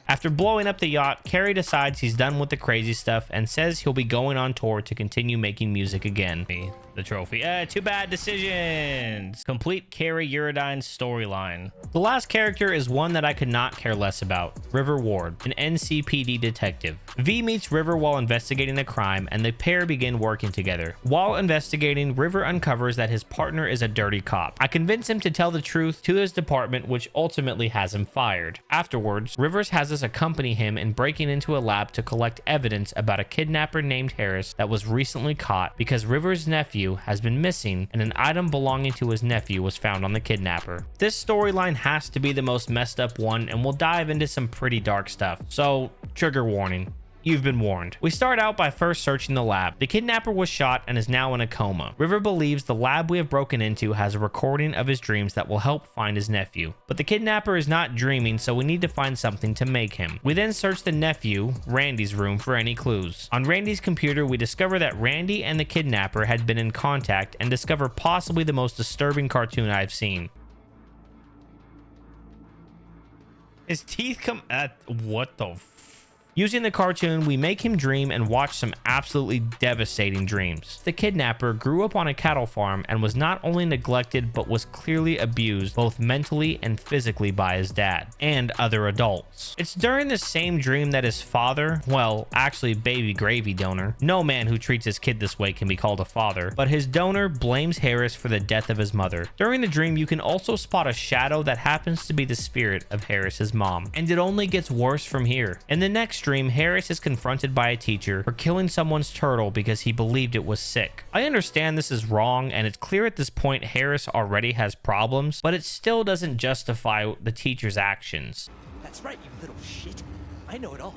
After blowing up the yacht, Carrie decides he's done with the crazy stuff and says he'll be going on tour to continue making music again. the trophy. Too bad decisions. Complete Carrie Uridine's storyline. The last character is one that I could not care less about. River Ward, an NCPD detective. V meets River while investigating a crime, and the pair begin working together. While investigating, River uncovers that his partner is a dirty cop. I convince him to tell the truth to his department, which ultimately has him fired. Afterwards, Rivers has us accompany him in breaking into a lab to collect evidence about a kidnapper named Harris that was recently caught because Rivers' nephew has been missing and an item belonging to his nephew was found on the kidnapper. This storyline has to be the most messed up one, and we'll dive into some pretty dark stuff. So, trigger warning. You've been warned. We start out by first searching the lab. The kidnapper was shot and is now in a coma. River believes the lab we have broken into has a recording of his dreams that will help find his nephew. But the kidnapper is not dreaming, so we need to find something to make him. We then search the nephew, Randy's room, for any clues. On Randy's computer, we discover that Randy and the kidnapper had been in contact and discover possibly the most disturbing cartoon I've seen. His teeth come at what the Using the cartoon, we make him dream and watch some absolutely devastating dreams. The kidnapper grew up on a cattle farm and was not only neglected but was clearly abused both mentally and physically by his dad and other adults. It's during the same dream that his father, well, actually baby gravy donor, no man who treats his kid this way can be called a father, but his donor blames Harris for the death of his mother. During the dream, you can also spot a shadow that happens to be the spirit of Harris's mom, and it only gets worse from here. In the next dream, Harris is confronted by a teacher for killing someone's turtle because he believed it was sick. I understand this is wrong, and it's clear at this point Harris already has problems, but it still doesn't justify the teacher's actions.
That's right, you little shit. I know it all.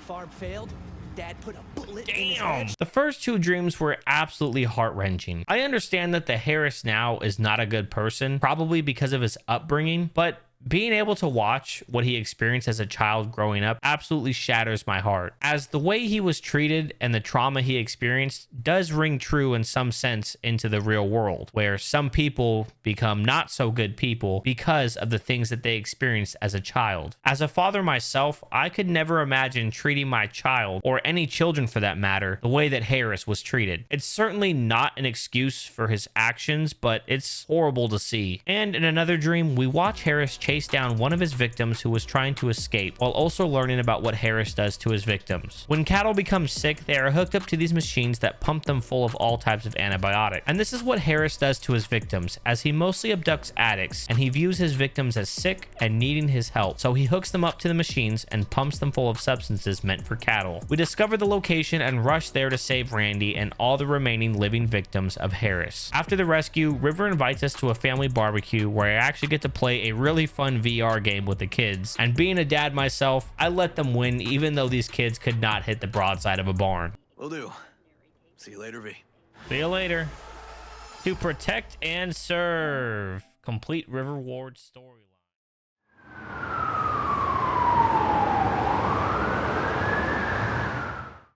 Farm failed. Dad put a bullet in his head.
The first two dreams were absolutely heart-wrenching. I understand that the Harris now is not a good person, probably because of his upbringing, but being able to watch what he experienced as a child growing up absolutely shatters my heart, as the way he was treated and the trauma he experienced does ring true in some sense into the real world, where some people become not so good people because of the things that they experienced as a child. As a father myself, I could never imagine treating my child, or any children for that matter, the way that Harris was treated. It's certainly not an excuse for his actions, but it's horrible to see. And in another dream, we watch Harris chase down one of his victims who was trying to escape, while also learning about what Harris does to his victims. When cattle become sick, they are hooked up to these machines that pump them full of all types of antibiotics. And this is what Harris does to his victims, as he mostly abducts addicts, and he views his victims as sick and needing his help, so he hooks them up to the machines and pumps them full of substances meant for cattle. We discover the location and rush there to save Randy and all the remaining living victims of Harris. After the rescue, River invites us to a family barbecue where I actually get to play a really fun VR game with the kids, and being a dad myself, I let them win even though these kids could not hit the broadside of a barn.
Will do. See you later, V.
See you later. To protect and serve. Complete River Ward storyline.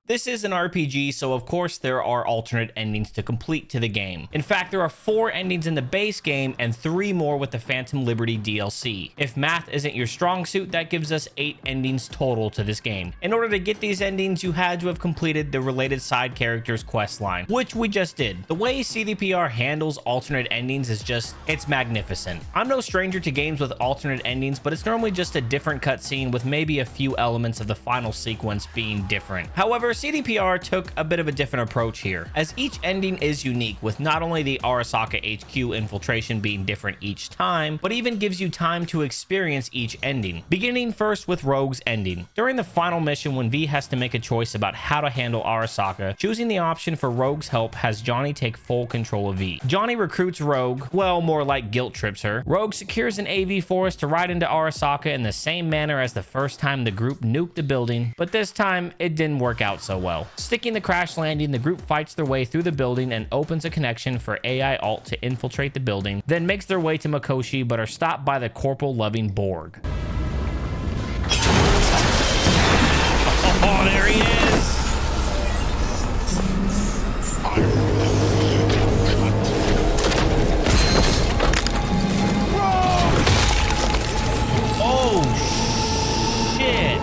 This is an RPG, so of course there are alternate endings to complete to the game. In fact, there are 4 endings in the base game and 3 more with the Phantom Liberty DLC. If math isn't your strong suit, that gives us 8 endings total to this game. In order to get these endings, you had to have completed the related side characters quest line, which we just did. The way CDPR handles alternate endings is just, it's magnificent. I'm no stranger to games with alternate endings, but it's normally just a different cutscene with maybe a few elements of the final sequence being different. However, CDPR took a bit of a different approach here, as each ending is unique, with not only the Arasaka HQ infiltration being different each time, but even gives you time to experience each ending. Beginning first with Rogue's ending. During the final mission, when V has to make a choice about how to handle Arasaka, choosing the option for Rogue's help has Johnny take full control of V. Johnny recruits Rogue, well, more like guilt trips her. Rogue secures an AV forest to ride into Arasaka in the same manner as the first time the group nuked the building, but this time it didn't work out so well. Sticking the crash landing, the group fights their way through the building and opens a connection for AI Alt to infiltrate the building, then makes their way to Mikoshi but are stopped by the corporal-loving Borg. Oh, there he is! Oh, shit!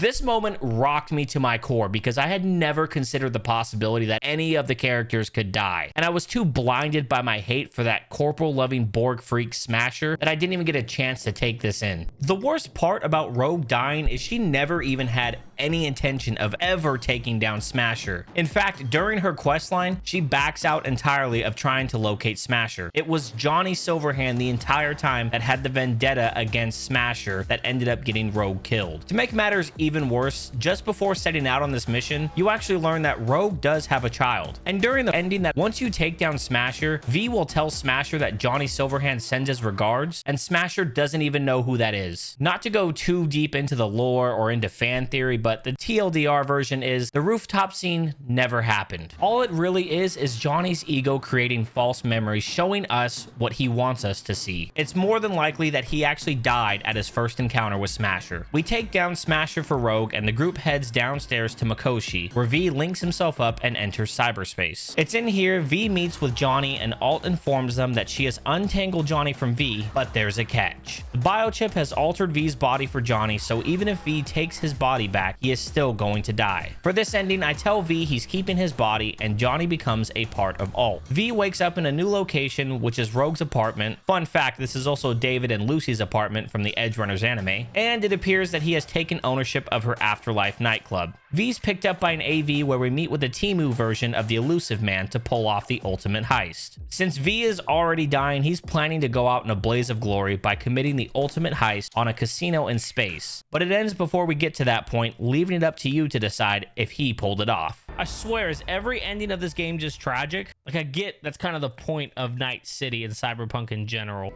This moment rocked me to my core because I had never considered the possibility that any of the characters could die, and I was too blinded by my hate for that corporal-loving Borg freak Smasher that I didn't even get a chance to take this in. The worst part about Rogue dying is she never even had any intention of ever taking down Smasher. In fact, during her questline, she backs out entirely of trying to locate Smasher. It was Johnny Silverhand the entire time that had the vendetta against Smasher that ended up getting Rogue killed. To make matters even worse, just before setting out on this mission, you actually learn that Rogue does have a child. And during the ending, that once you take down Smasher, V will tell Smasher that Johnny Silverhand sends his regards, and Smasher doesn't even know who that is. Not to go too deep into the lore or into fan theory, but the TLDR version is the rooftop scene never happened. All it really is Johnny's ego creating false memories, showing us what he wants us to see. It's more than likely that he actually died at his first encounter with Smasher. We take down Smasher for Rogue, and the group heads downstairs to Mikoshi, where V links himself up and enters cyberspace. It's in here V meets with Johnny, and Alt informs them that she has untangled Johnny from V, but there's a catch. The biochip has altered V's body for Johnny, so even if V takes his body back, he is still going to die. For this ending, I tell V he's keeping his body, and Johnny becomes a part of Alt. V wakes up in a new location, which is Rogue's apartment. Fun fact, this is also David and Lucy's apartment from the Edge Runners anime, and it appears that he has taken ownership of her Afterlife nightclub. V's picked up by an AV where we meet with the Temu version of the Elusive Man to pull off the ultimate heist. Since V is already dying, he's planning to go out in a blaze of glory by committing the ultimate heist on a casino in space. But it ends before we get to that point, leaving it up to you to decide if he pulled it off. I swear, is every ending of this game just tragic? Like, I get that's kind of the point of Night City and Cyberpunk in general.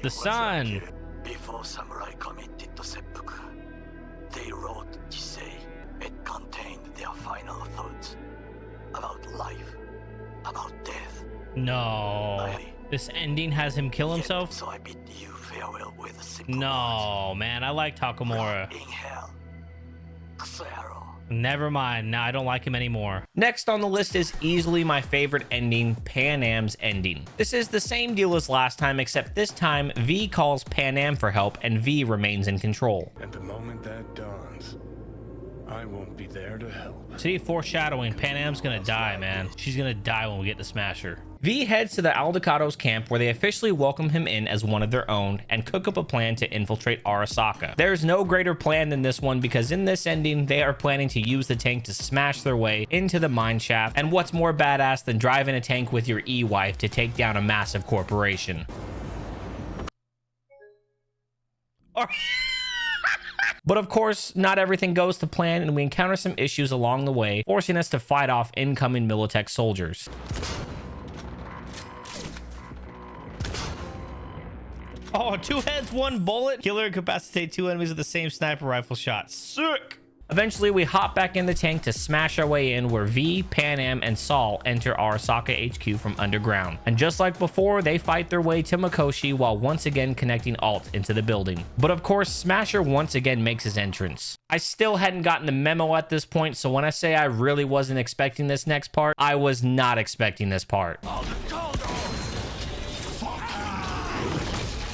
The sun.
Before samurai committed to seppuku, they wrote Jisei. It contained their final thoughts about life, about death.
No. This ending has him kill himself?
So I bid you farewell with a simple
No, man, I like Takamura.
in hell. Xero.
Never mind. Now I don't like him anymore. Next on the list is easily my favorite ending, Pan Am's ending. This is the same deal as last time, except this time V calls Pan Am for help and V remains in control.
And the moment that dawns, I won't be there to help.
See, foreshadowing, Pan Am's gonna die, man. She's gonna die when we get to smash her. V heads to the Aldecado's camp where they officially welcome him in as one of their own and cook up a plan to infiltrate Arasaka. There's no greater plan than this one because in this ending, they are planning to use the tank to smash their way into the mine shaft. And what's more badass than driving a tank with your E-wife to take down a massive corporation? But of course, not everything goes to plan, and we encounter some issues along the way, forcing us to fight off incoming Militech soldiers. Oh, 2 heads, 1 bullet. Killer incapacitate 2 enemies with the same sniper rifle shot. Sick. Eventually, we hop back in the tank to smash our way in where V, Pan Am, and Saul enter Arasaka HQ from underground. And just like before, they fight their way to Mikoshi while once again connecting Alt into the building. But of course, Smasher once again makes his entrance. I still hadn't gotten the memo at this point, so when I say I really wasn't expecting this next part, I was not expecting this part.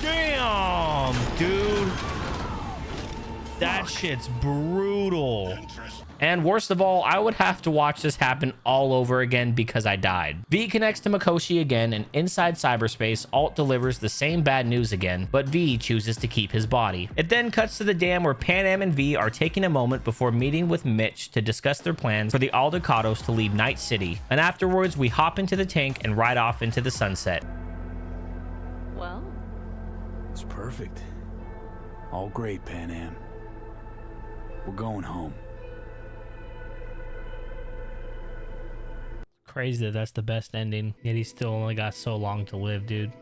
Damn, dude. That shit's brutal. And worst of all, I would have to watch this happen all over again because I died. V connects to Mikoshi again, and inside cyberspace, Alt delivers the same bad news again, but V chooses to keep his body. It then cuts to the dam where Pan Am and V are taking a moment before meeting with Mitch to discuss their plans for the Aldecados to leave Night City. And afterwards, we hop into the tank and ride off into the sunset.
Well,
it's perfect. All great, Pan Am. We're going home.
Crazy that that's the best ending, yet he still only got so long to live, dude.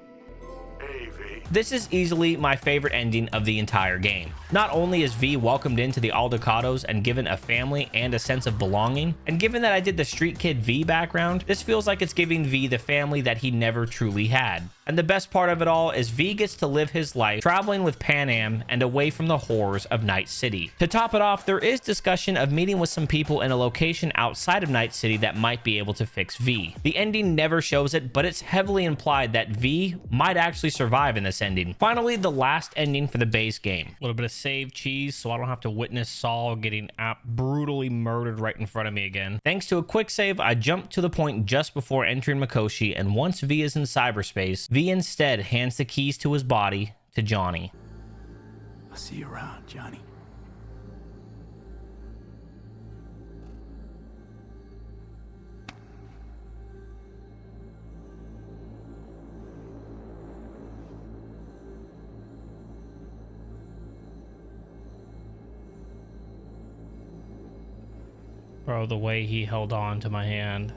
This is easily my favorite ending of the entire game. Not only is V welcomed into the Aldecados and given a family and a sense of belonging, and given that I did the Street Kid V background, this feels like it's giving V the family that he never truly had. And the best part of it all is V gets to live his life traveling with Pan Am and away from the horrors of Night City. To top it off, there is discussion of meeting with some people in a location outside of Night City that might be able to fix V. The ending never shows it, but it's heavily implied that V might actually survive in this this ending. Finally, the last ending for the base game. A little bit of save cheese so I don't have to witness Saul getting brutally murdered right in front of me again. Thanks to a quick save, I jumped to the point just before entering Mikoshi, and once V is in cyberspace, V instead hands the keys to his body to Johnny.
I'll see you around, Johnny.
Bro, the way he held on to my hand.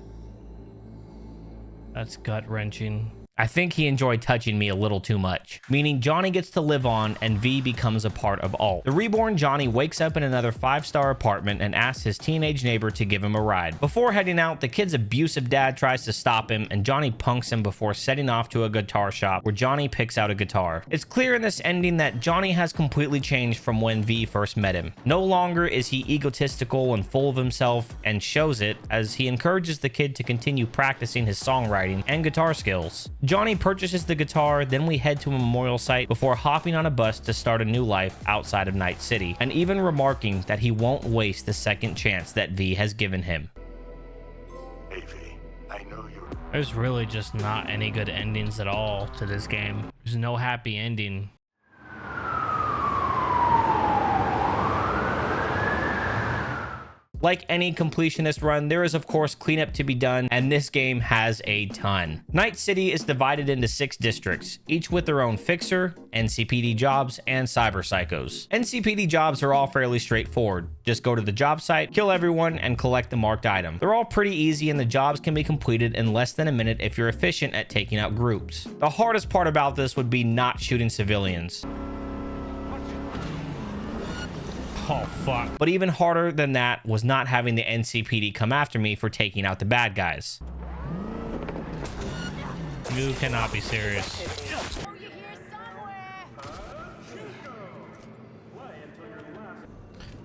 That's gut-wrenching. I think he enjoyed touching me a little too much, meaning Johnny gets to live on and V becomes a part of Alt. The reborn Johnny wakes up in another 5-star apartment and asks his teenage neighbor to give him a ride. Before heading out, the kid's abusive dad tries to stop him and Johnny punks him before setting off to a guitar shop where Johnny picks out a guitar. It's clear in this ending that Johnny has completely changed from when V first met him. No longer is he egotistical and full of himself, and shows it as he encourages the kid to continue practicing his songwriting and guitar skills. Johnny purchases the guitar, then we head to a memorial site before hopping on a bus to start a new life outside of Night City, and even remarking that he won't waste the second chance that V has given him.
Hey V, I know you're...
There's really just not any good endings at all to this game. There's no happy ending. Like any completionist run, there is of course cleanup to be done, and this game has a ton. Night City is divided into 6 districts, each with their own fixer, NCPD jobs, and cyber psychos. NCPD jobs are all fairly straightforward. Just go to the job site, kill everyone, and collect the marked item. They're all pretty easy, and the jobs can be completed in less than a minute if you're efficient at taking out groups. The hardest part about this would be not shooting civilians. Oh, fuck. But even harder than that was not having the NCPD come after me for taking out the bad guys. You cannot be serious.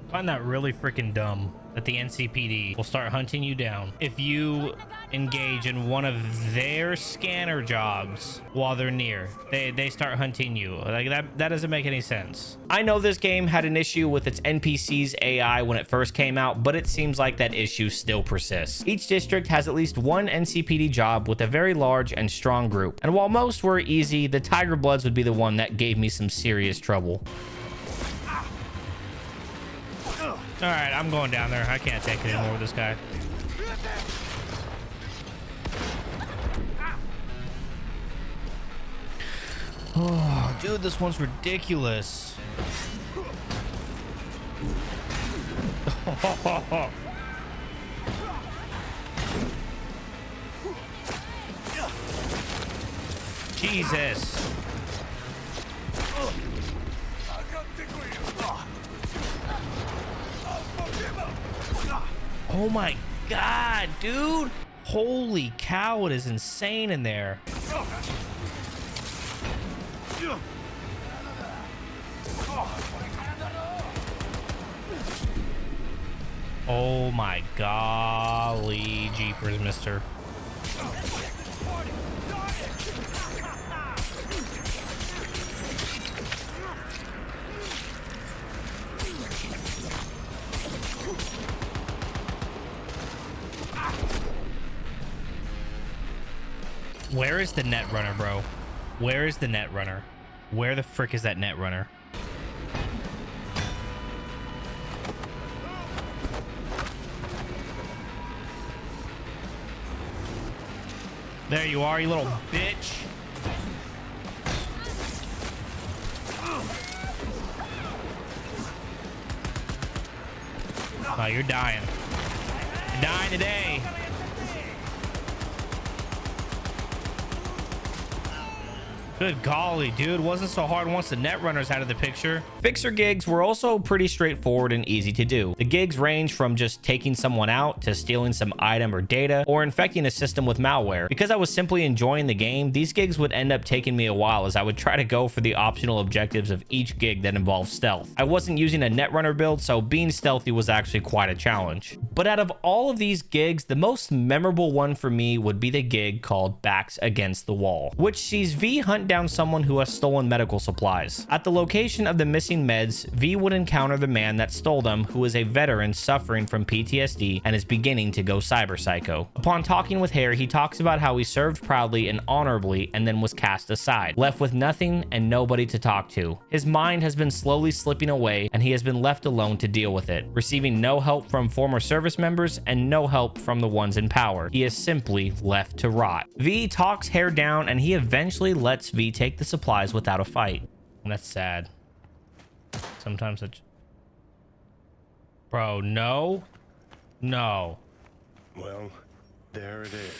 I find that really freaking dumb that the NCPD will start hunting you down if you engage in one of their scanner jobs while they're near. They start hunting you. Like that doesn't make any sense. I know this game had an issue with its NPCs AI when it first came out, but it seems like that issue still persists. Each district has at least one NCPD job with a very large and strong group, and while most were easy, the Tiger Bloods would be the one that gave me some serious trouble. All right, I'm going down there. I can't take it anymore with this guy. Oh, dude, this one's ridiculous. Jesus. Oh my God, dude. Holy cow, it is insane in there. Oh my golly jeepers, mister. Where is the net runner, bro? Where is the net runner? Where the frick is that net runner? There you are, you little bitch. Oh, you're dying. You're dying today. Good golly, dude. Wasn't so hard once the net runner's out of the picture. Fixer gigs were also pretty straightforward and easy to do. The gigs range from just taking someone out to stealing some item or data or infecting a system with malware. Because I was simply enjoying the game, these gigs would end up taking me a while as I would try to go for the optional objectives of each gig that involved stealth. I wasn't using a netrunner build, so being stealthy was actually quite a challenge. But out of all of these gigs, the most memorable one for me would be the gig called Backs Against the Wall, which sees V hunt down someone who has stolen medical supplies. At the location of the missing meds, V would encounter the man that stole them, who is a veteran suffering from PTSD and is beginning to go cyber psycho. Upon talking with Hare, he talks about how he served proudly and honorably and then was cast aside, left with nothing and nobody to talk to. His mind has been slowly slipping away and he has been left alone to deal with it, receiving no help from former service members and no help from the ones in power. He is simply left to rot. V talks Hare down and he eventually lets V take the supplies without a fight. And that's sad. Sometimes it's... Bro, no. No.
Well, there it is.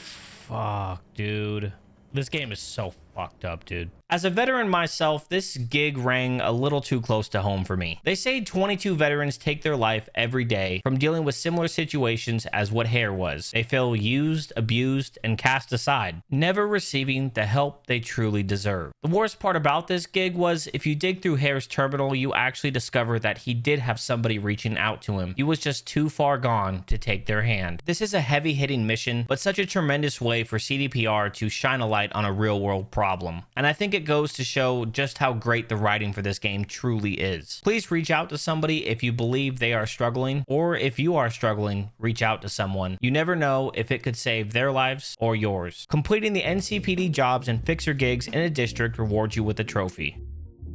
Fuck, dude. This game is so fucked up, dude. As a veteran myself, this gig rang a little too close to home for me. They say 22 veterans take their life every day from dealing with similar situations as what Hare was. They feel used, abused, and cast aside, never receiving the help they truly deserve. The worst part about this gig was if you dig through Hare's terminal, you actually discover that he did have somebody reaching out to him. He was just too far gone to take their hand. This is a heavy-hitting mission, but such a tremendous way for CDPR to shine a light on a real-world problem. And I think it goes to show just how great the writing for this game truly is. Please reach out to somebody if you believe they are struggling, or if you are struggling, reach out to someone. You never know if it could save their lives or yours. Completing the NCPD jobs and fixer gigs in a district rewards you with a trophy.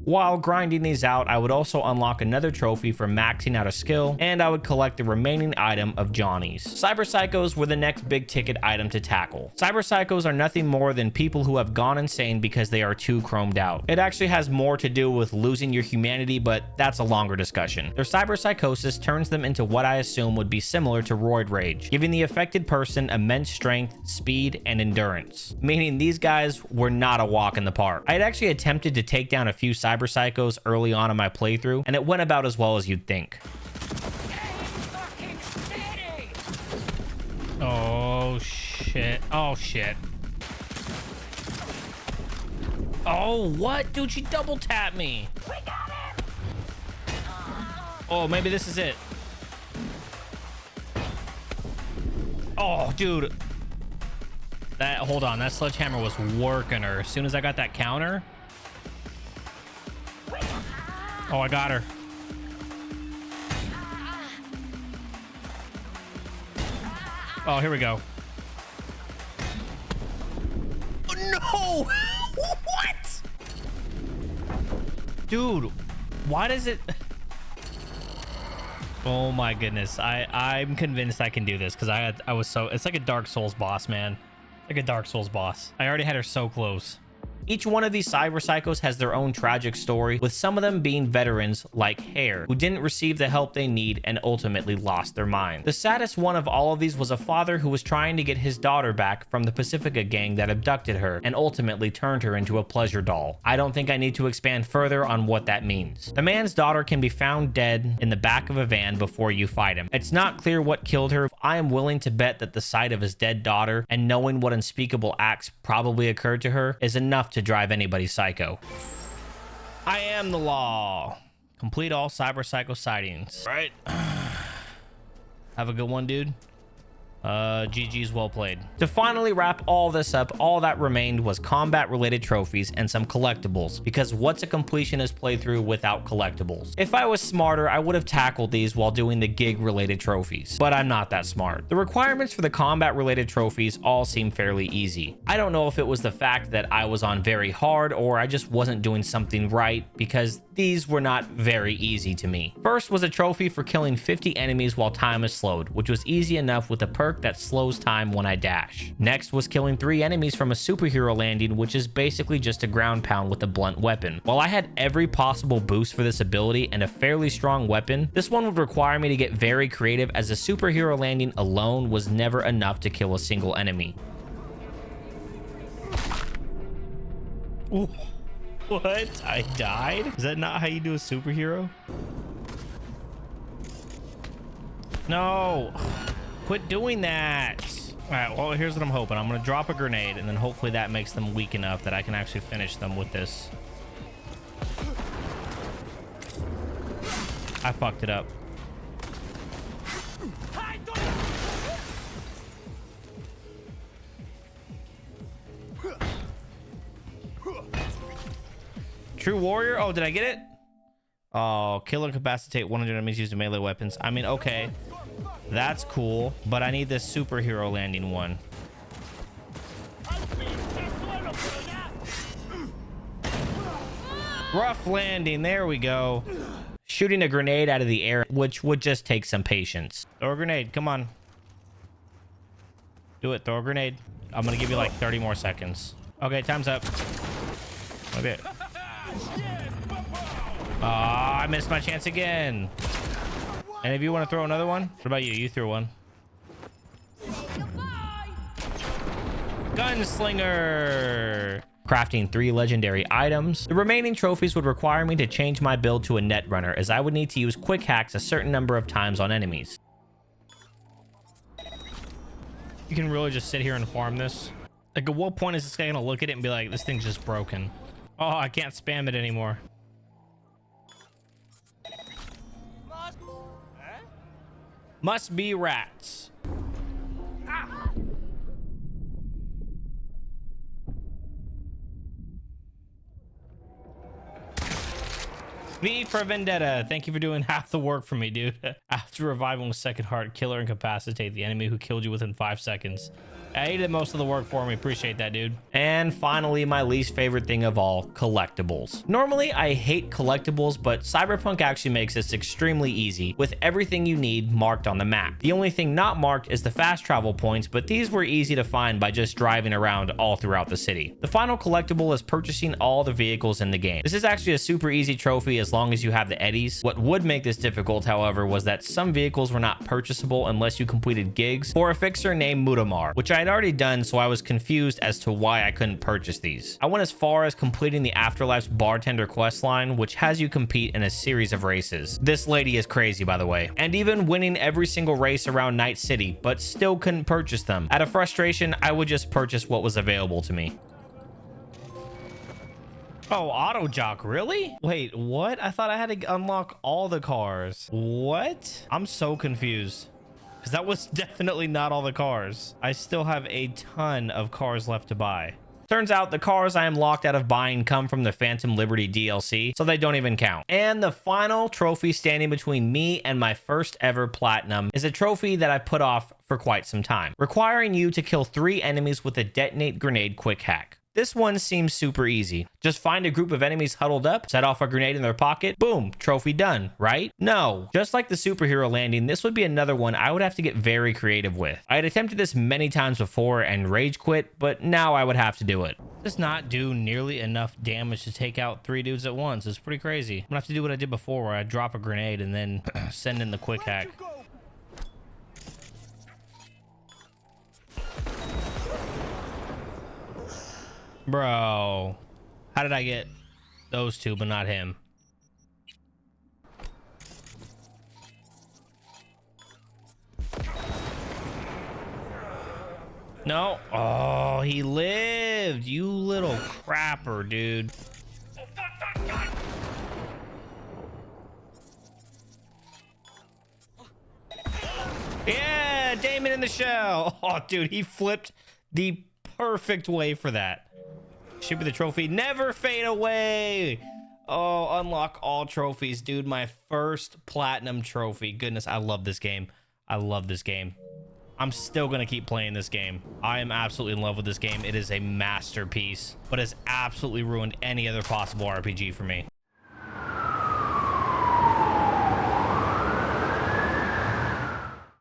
While grinding these out, I would also unlock another trophy for maxing out a skill, and I would collect the remaining item of Johnny's. Cyber Psychos were the next big ticket item to tackle. Cyber Psychos are nothing more than people who have gone insane because they are too chromed out. It actually has more to do with losing your humanity, but that's a longer discussion. Their cyber psychosis turns them into what I assume would be similar to roid rage, giving the affected person immense strength, speed, and endurance. Meaning these guys were not a walk in the park. I had actually attempted to take down a few cyber psychos early on in my playthrough, and it went about as well as you'd think. Oh shit. Oh shit. Oh, what? Dude, she double tapped me. Oh, maybe this is it. Oh, dude. Hold on, that sledgehammer was working her. As soon as I got that counter. Oh, I got her. Oh, here we go. Oh, no! What? Dude, why does it... Oh my goodness. I'm convinced I can do this because I was so... It's like a Dark Souls boss, man. Like a Dark Souls boss. I already had her so close. Each one of these cyber psychos has their own tragic story, with some of them being veterans like Hare, who didn't receive the help they need and ultimately lost their mind. The saddest one of all of these was a father who was trying to get his daughter back from the Pacifica gang that abducted her and ultimately turned her into a pleasure doll. I don't think I need to expand further on what that means. The man's daughter can be found dead in the back of a van before you fight him. It's not clear what killed her. I am willing to bet that the sight of his dead daughter and knowing what unspeakable acts probably occurred to her is enough to drive anybody psycho. I am the law. Complete all cyber psycho sightings. Right. Have a good one, dude. GG's, well played. To finally wrap all this up, all that remained was combat related trophies and some collectibles, because what's a completionist playthrough without collectibles? If I was smarter, I would have tackled these while doing the gig related trophies, but I'm not that smart. The requirements for the combat related trophies all seem fairly easy. I don't know if it was the fact that I was on very hard or I just wasn't doing something right, because these were not very easy to me. First was a trophy for killing 50 enemies while time is slowed, which was easy enough with a perk that slows time when I dash. Next was killing 3 enemies from a superhero landing, which is basically just a ground pound with a blunt weapon. While I had every possible boost for this ability and a fairly strong weapon, this one would require me to get very creative, as a superhero landing alone was never enough to kill a single enemy. Ooh. What? I died? Is that not how you do a superhero? No. Quit doing that. All right, well, here's what I'm hoping. I'm going to drop a grenade, and then hopefully that makes them weak enough that I can actually finish them with this. I fucked it up. True warrior? Oh, did I get it? Oh, kill and incapacitate 100 enemies using melee weapons. I mean, okay. That's cool, but I need this superhero landing one. Rough landing. There we go. Shooting a grenade out of the air, which would just take some patience. Throw a grenade. Come on. Do it. Throw a grenade. I'm going to give you like 30 more seconds. Okay, time's up. Okay. Oh, I missed my chance again. And if you want to throw another one, what about you? You threw one. Gunslinger. Crafting 3 legendary items. The remaining trophies would require me to change my build to a net runner, as I would need to use quick hacks a certain number of times on enemies. You can really just sit here and farm this. Like, at what point is this guy gonna look at it and be like, this thing's just broken? Oh, I can't spam it anymore. Must be rats. Ah. V for Vendetta. Thank you for doing half the work for me, dude. After reviving with second heart, kill or incapacitate the enemy who killed you within 5 seconds. I did most of the work for me. Appreciate that, dude. And finally, my least favorite thing of all, collectibles. Normally, I hate collectibles, but Cyberpunk actually makes this extremely easy with everything you need marked on the map. The only thing not marked is the fast travel points, but these were easy to find by just driving around all throughout the city. The final collectible is purchasing all the vehicles in the game. This is actually a super easy trophy as long as you have the eddies. What would make this difficult, however, was that some vehicles were not purchasable unless you completed gigs for a fixer named Mutamar, which I had already done, so I was confused as to why I couldn't purchase these. I went as far as completing the Afterlife's bartender questline, which has you compete in a series of races. This lady is crazy, by the way. And even winning every single race around Night City, but still couldn't purchase them. Out of frustration, I would just purchase what was available to me. Oh, auto jock, really? Wait, what? I thought I had to unlock all the cars. What? I'm so confused. Because that was definitely not all the cars. I still have a ton of cars left to buy. Turns out the cars I am locked out of buying come from the Phantom Liberty DLC, so they don't even count. And the final trophy standing between me and my first ever platinum is a trophy that I put off for quite some time, requiring you to kill 3 enemies with a detonate grenade quick hack. This one seems super easy. Just find a group of enemies huddled up, set off a grenade in their pocket, boom, trophy done, right? No. Just like the superhero landing, this would be another one I would have to get very creative with. I had attempted this many times before and rage quit, but now I would have to do it. Does not do nearly enough damage to take out 3 dudes at once. It's pretty crazy. I'm gonna have to do what I did before, where I drop a grenade and then send in the quick hack. Bro, how did I get those 2 but not him? No. Oh, he lived. You little crapper, dude. Yeah, Damon in the shell. Oh, dude, he flipped the perfect way for that. Should be the trophy. Never fade away. Oh, unlock all trophies, dude. My first platinum trophy. Goodness, I love this game. I love this game. I'm still gonna keep playing this game. I am absolutely in love with this game. It is a masterpiece, but has absolutely ruined any other possible RPG for me.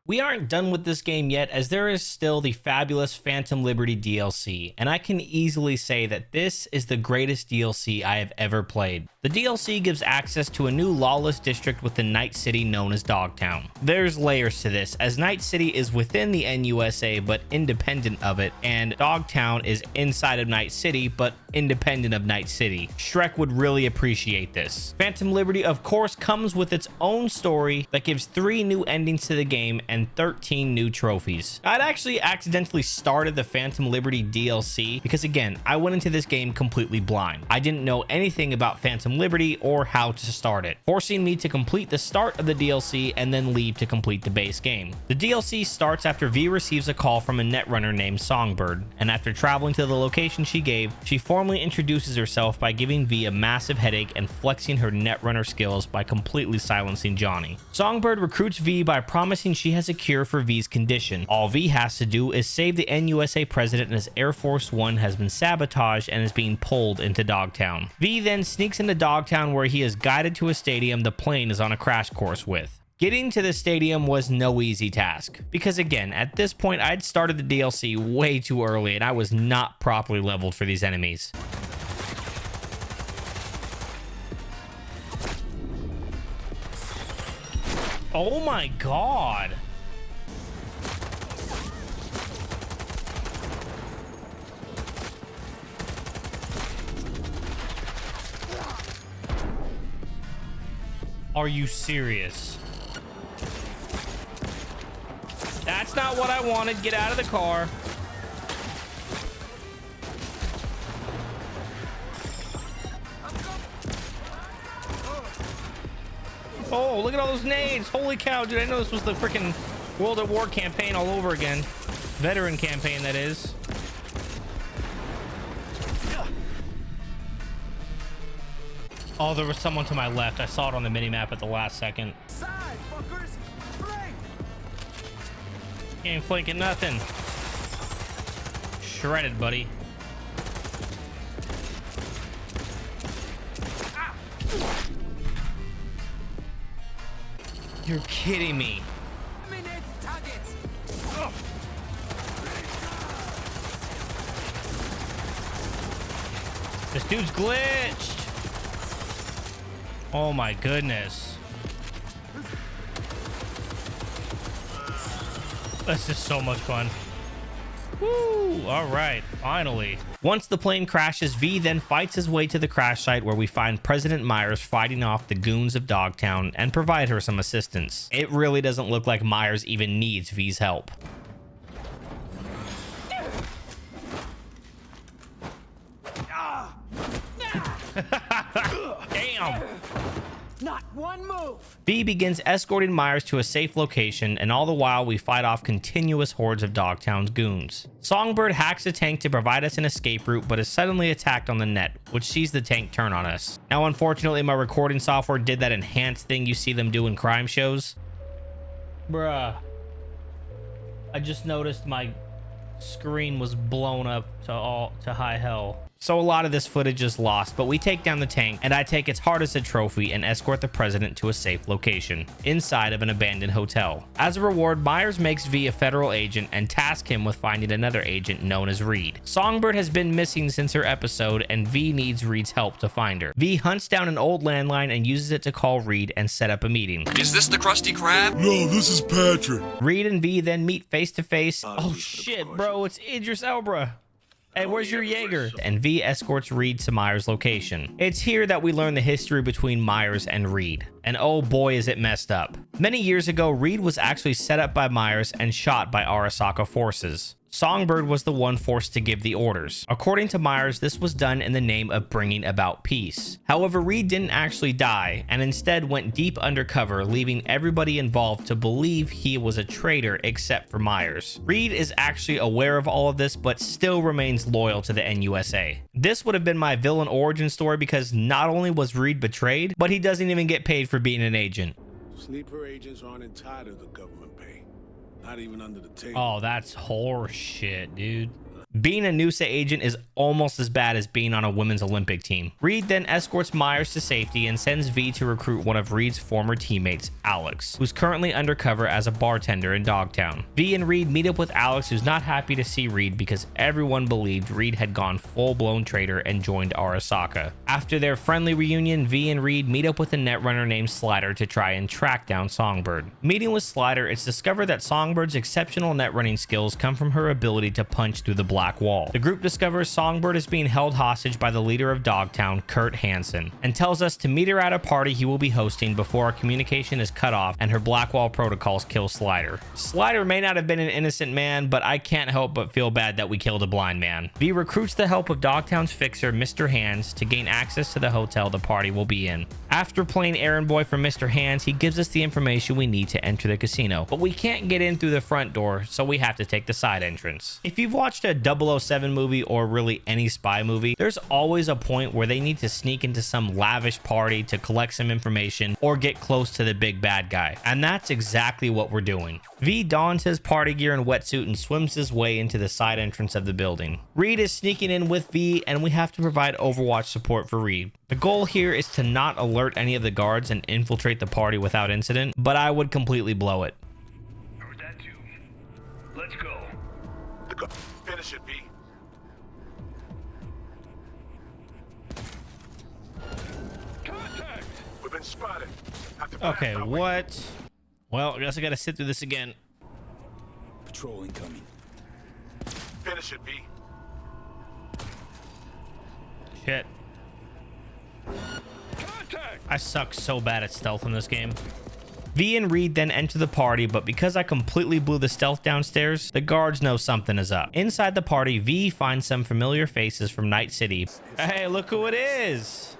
We aren't done with this game yet, as there is still the fabulous Phantom Liberty DLC, and I can easily say that this is the greatest DLC I have ever played. The DLC gives access to a new lawless district within Night City known as Dogtown. There's layers to this, as Night City is within the NUSA but independent of it, and Dogtown is inside of Night City but independent of Night City. Shrek would really appreciate this. Phantom Liberty, of course, comes with its own story that gives 3 new endings to the game and 13 new trophies. I'd actually accidentally started the Phantom Liberty DLC because, again, I went into this game completely blind. I didn't know anything about Phantom Liberty or how to start it, forcing me to complete the start of the DLC and then leave to complete the base game. The DLC starts after V receives a call from a netrunner named Songbird, and after traveling to the location she gave, she formally introduces herself by giving V a massive headache and flexing her netrunner skills by completely silencing Johnny. Songbird recruits V by promising she has a cure for V's condition. All V has to do is save the NUSA president as Air Force One has been sabotaged and is being pulled into Dogtown. V then sneaks into Dogtown, where he is guided to a stadium the plane is on a crash course with. Getting to the stadium was no easy task, because again, at this point I'd started the DLC way too early and I was not properly leveled for these enemies. Oh my god. Are you serious? That's not what I wanted. Get out of the car. Oh, look at all those nades. Holy cow, dude. I know this was the freaking World at War campaign all over again. Veteran campaign, that is. Oh, there was someone to my left. I saw it on the minimap at the last second.
Side, fuckers! Flank!
Ain't flanking nothing. Shredded, buddy. You're kidding me. This dude's glitched. Oh my goodness. This is so much fun. Woo! All right, finally. Once the plane crashes, V then fights his way to the crash site, where we find President Myers fighting off the goons of Dogtown and provide her some assistance. It really doesn't look like Myers even needs V's help. Damn.
Not one move.
V begins escorting Myers to a safe location, and all the while we fight off continuous hordes of Dogtown's goons. Songbird hacks a tank to provide us an escape route, but is suddenly attacked on the net, which sees the tank turn on us. Now, unfortunately, my recording software did that enhanced thing you see them do in crime shows. Bruh. I just noticed my screen was blown up to high hell. So a lot of this footage is lost, but we take down the tank, and I take its hardest trophy and escort the president to a safe location inside of an abandoned hotel. As a reward, Myers makes V a federal agent and tasks him with finding another agent known as Reed. Songbird has been missing since her episode, and V needs Reed's help to find her. V hunts down an old landline and uses it to call Reed and set up a meeting.
Is this the Krusty Krab?
No, this is Patrick.
Reed and V then meet face to face. Oh shit, bro, it's Idris Elba. Hey, where's your Jaeger? And V escorts Reed to Myers' location. It's here that we learn the history between Myers and Reed. And oh boy, is it messed up. Many years ago, Reed was actually set up by Myers and shot by Arasaka forces. Songbird was the one forced to give the orders. According to Myers, this was done in the name of bringing about peace. However, Reed didn't actually die, and instead went deep undercover, leaving everybody involved to believe he was a traitor except for Myers. Reed is actually aware of all of this, but still remains loyal to the NUSA. This would have been my villain origin story, because not only was Reed betrayed, but he doesn't even get paid for being an agent.
Sleeper agents aren't entitled to government pay. Not even under the table.
Oh, that's horse shit, dude. Being a NUSA agent is almost as bad as being on a women's Olympic team. Reed then escorts Myers to safety and sends V to recruit one of Reed's former teammates, Alex, who's currently undercover as a bartender in Dogtown. V and Reed meet up with Alex, who's not happy to see Reed because everyone believed Reed had gone full-blown traitor and joined Arasaka. After their friendly reunion, V and Reed meet up with a netrunner named Slider to try and track down Songbird. Meeting with Slider, it's discovered that Songbird's exceptional netrunning skills come from her ability to punch through the black wall. The group discovers Songbird is being held hostage by the leader of Dogtown, Kurt Hansen, and tells us to meet her at a party he will be hosting before our communication is cut off and her black wall protocols kill Slider. Slider may not have been an innocent man, but I can't help but feel bad that we killed a blind man. V recruits the help of Dogtown's fixer, Mr. Hands, to gain access to the hotel the party will be in. After playing errand boy for Mr. Hands, he gives us the information we need to enter the casino, but we can't get in through the front door, so we have to take the side entrance. If you've watched a 007 movie or really any spy movie, there's always a point where they need to sneak into some lavish party to collect some information or get close to the big bad guy, and that's exactly what we're doing. V dons his party gear and wetsuit and swims his way into the side entrance of the building. Reed is sneaking in with V, and we have to provide Overwatch support for Reed. The goal here is to not alert any of the guards and infiltrate the party without incident, but I would completely blow it.
Heard that too. Let's go. Finish it, V. Contact! We've been spotted.
Okay, what? Well, I guess I gotta sit through this again.
Patrol incoming.
Finish it, V.
Shit. I suck so bad at stealth in this game. V and Reed then enter the party, but because I completely blew the stealth downstairs, the guards know something is up. Inside the party, V finds some familiar faces from Night City. Hey, look who it is!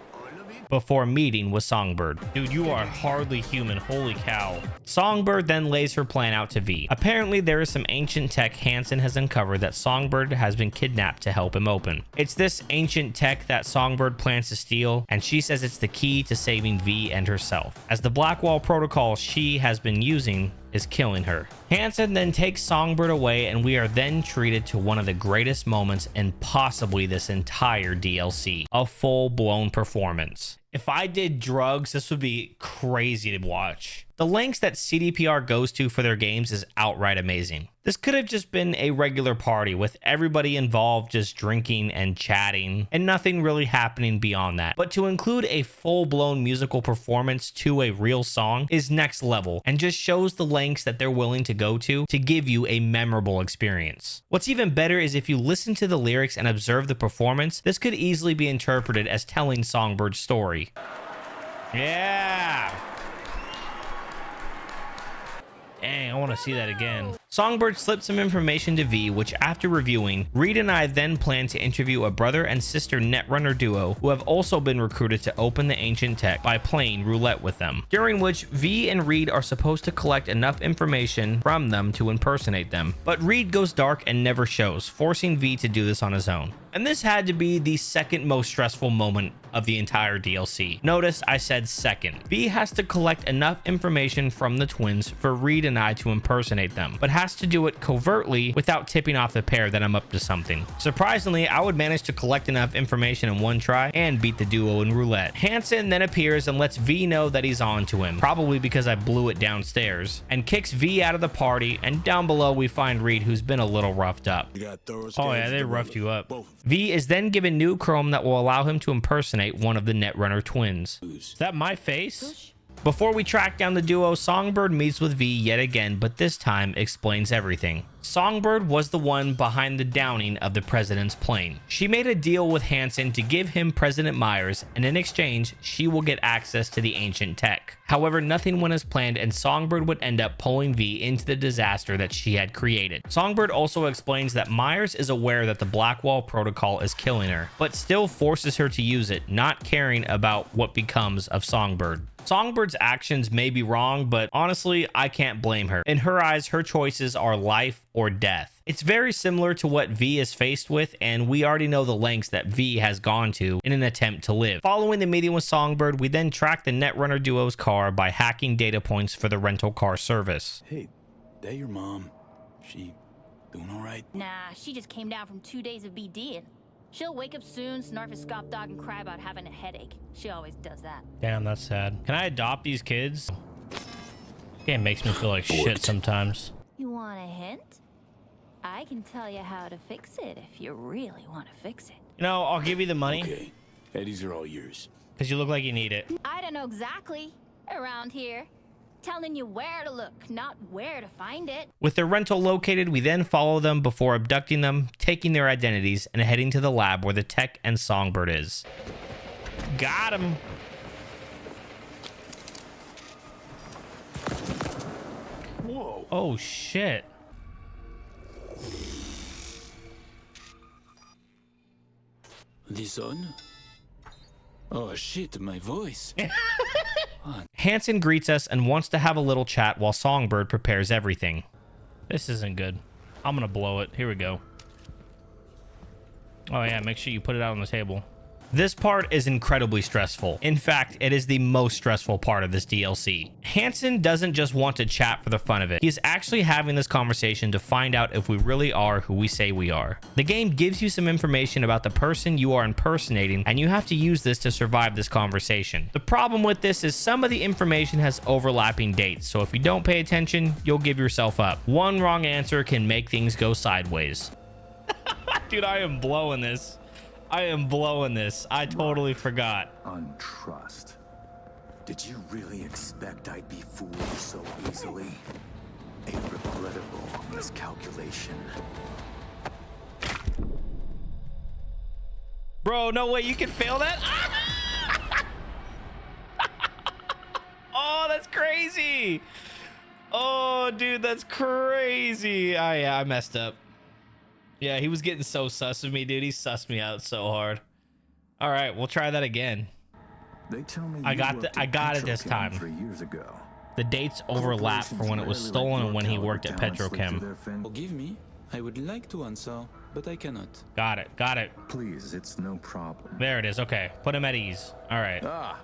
Before meeting with Songbird. Dude, you are hardly human. Holy cow. Songbird then lays her plan out to V. Apparently, there is some ancient tech Hansen has uncovered that Songbird has been kidnapped to help him open. It's this ancient tech that Songbird plans to steal, and she says it's the key to saving V and herself, as the Blackwall protocol she has been using is killing her. Hansen then takes Songbird away, and we are then treated to one of the greatest moments in possibly this entire DLC, a full-blown performance. If I did drugs, this would be crazy to watch. The lengths that CDPR goes to for their games is outright amazing. This could have just been a regular party with everybody involved just drinking and chatting and nothing really happening beyond that. But to include a full-blown musical performance to a real song is next level and just shows the lengths that they're willing to go to give you a memorable experience. What's even better is if you listen to the lyrics and observe the performance, this could easily be interpreted as telling Songbird's story. Yeah. Dang, I want to see that again. Songbird slipped some information to V, which after reviewing, Reed and I then plan to interview a brother and sister netrunner duo who have also been recruited to open the ancient tech by playing roulette with them, during which V and Reed are supposed to collect enough information from them to impersonate them. But Reed goes dark and never shows, forcing V to do this on his own. And this had to be the second most stressful moment of the entire DLC. Notice I said second. V has to collect enough information from the twins for Reed and I to impersonate them, but has to do it covertly without tipping off the pair that I'm up to something. Surprisingly, I would manage to collect enough information in one try and beat the duo in roulette. Hansen then appears and lets V know that he's on to him, probably because I blew it downstairs, and kicks V out of the party, and down below we find Reed, who's been a little roughed up. Oh yeah, they roughed you up. V is then given new chrome that will allow him to impersonate one of the Netrunner twins. Is that my face? Before we track down the duo, Songbird meets with V yet again, but this time explains everything. Songbird was the one behind the downing of the president's plane. She made a deal with Hansen to give him President Myers, and in exchange, she will get access to the ancient tech. However, nothing went as planned, and Songbird would end up pulling V into the disaster that she had created. Songbird also explains that Myers is aware that the Blackwall protocol is killing her, but still forces her to use it, not caring about what becomes of Songbird. Songbird's actions may be wrong, but honestly, I can't blame her. In her eyes, her choices are life or death. It's very similar to what V is faced with, and we already know the lengths that V has gone to in an attempt to live. Following the meeting with Songbird, we then track the Netrunner duo's car by hacking data points for the rental car service.
Hey, that your mom? She Doing all right?
Nah, she just came down from 2 days of BDing. She'll wake up soon, snarf a scop dog, and cry about having a headache. She always does that.
Damn, that's sad. Can I adopt these kids? Game makes me feel like shit sometimes.
You want a hint? I can tell you how to fix it if you really want to fix it.
You know, I'll give you the money.
Okay, Eddies are all yours.
Because you look like you need it.
I don't know exactly around here. Telling you where to look, not where to find it.
With their rental located, we then follow them before abducting them, taking their identities, and heading to the lab where the tech and Songbird is. Got him.
Whoa.
Oh, shit.
This on? Oh shit, my voice.
Hansen greets us and wants to have a little chat while Songbird prepares everything. This isn't good. I'm gonna blow it. Here we go. Oh yeah, make sure you put it out on the table. This part is incredibly stressful. In fact, it is the most stressful part of this DLC. Hansen doesn't just want to chat for the fun of it. He's actually having this conversation to find out if we really are who we say we are. The game gives you some information about the person you are impersonating, and you have to use this to survive this conversation. The problem with this is some of the information has overlapping dates, so if you don't pay attention, you'll give yourself up. One wrong answer can make things go sideways. Dude, I am blowing this. I am blowing this. I totally forgot.
Untrust. Did you really expect I'd be fooled so easily? A regrettable miscalculation.
Bro, no way you can fail that? Oh, that's crazy. Oh, dude, that's crazy. Oh, yeah, I messed up. Yeah, he was getting so sus of me, dude. He sussed me out so hard. All right, we'll try that again.
They tell me
I got it this time.
3 years ago.
The dates overlap for when it was stolen and when he worked at Petrochem.
Forgive me. I would like to answer, but I cannot.
Got it. Got it.
Please, it's no problem.
There it is. Okay, put him at ease. All right.
Ah,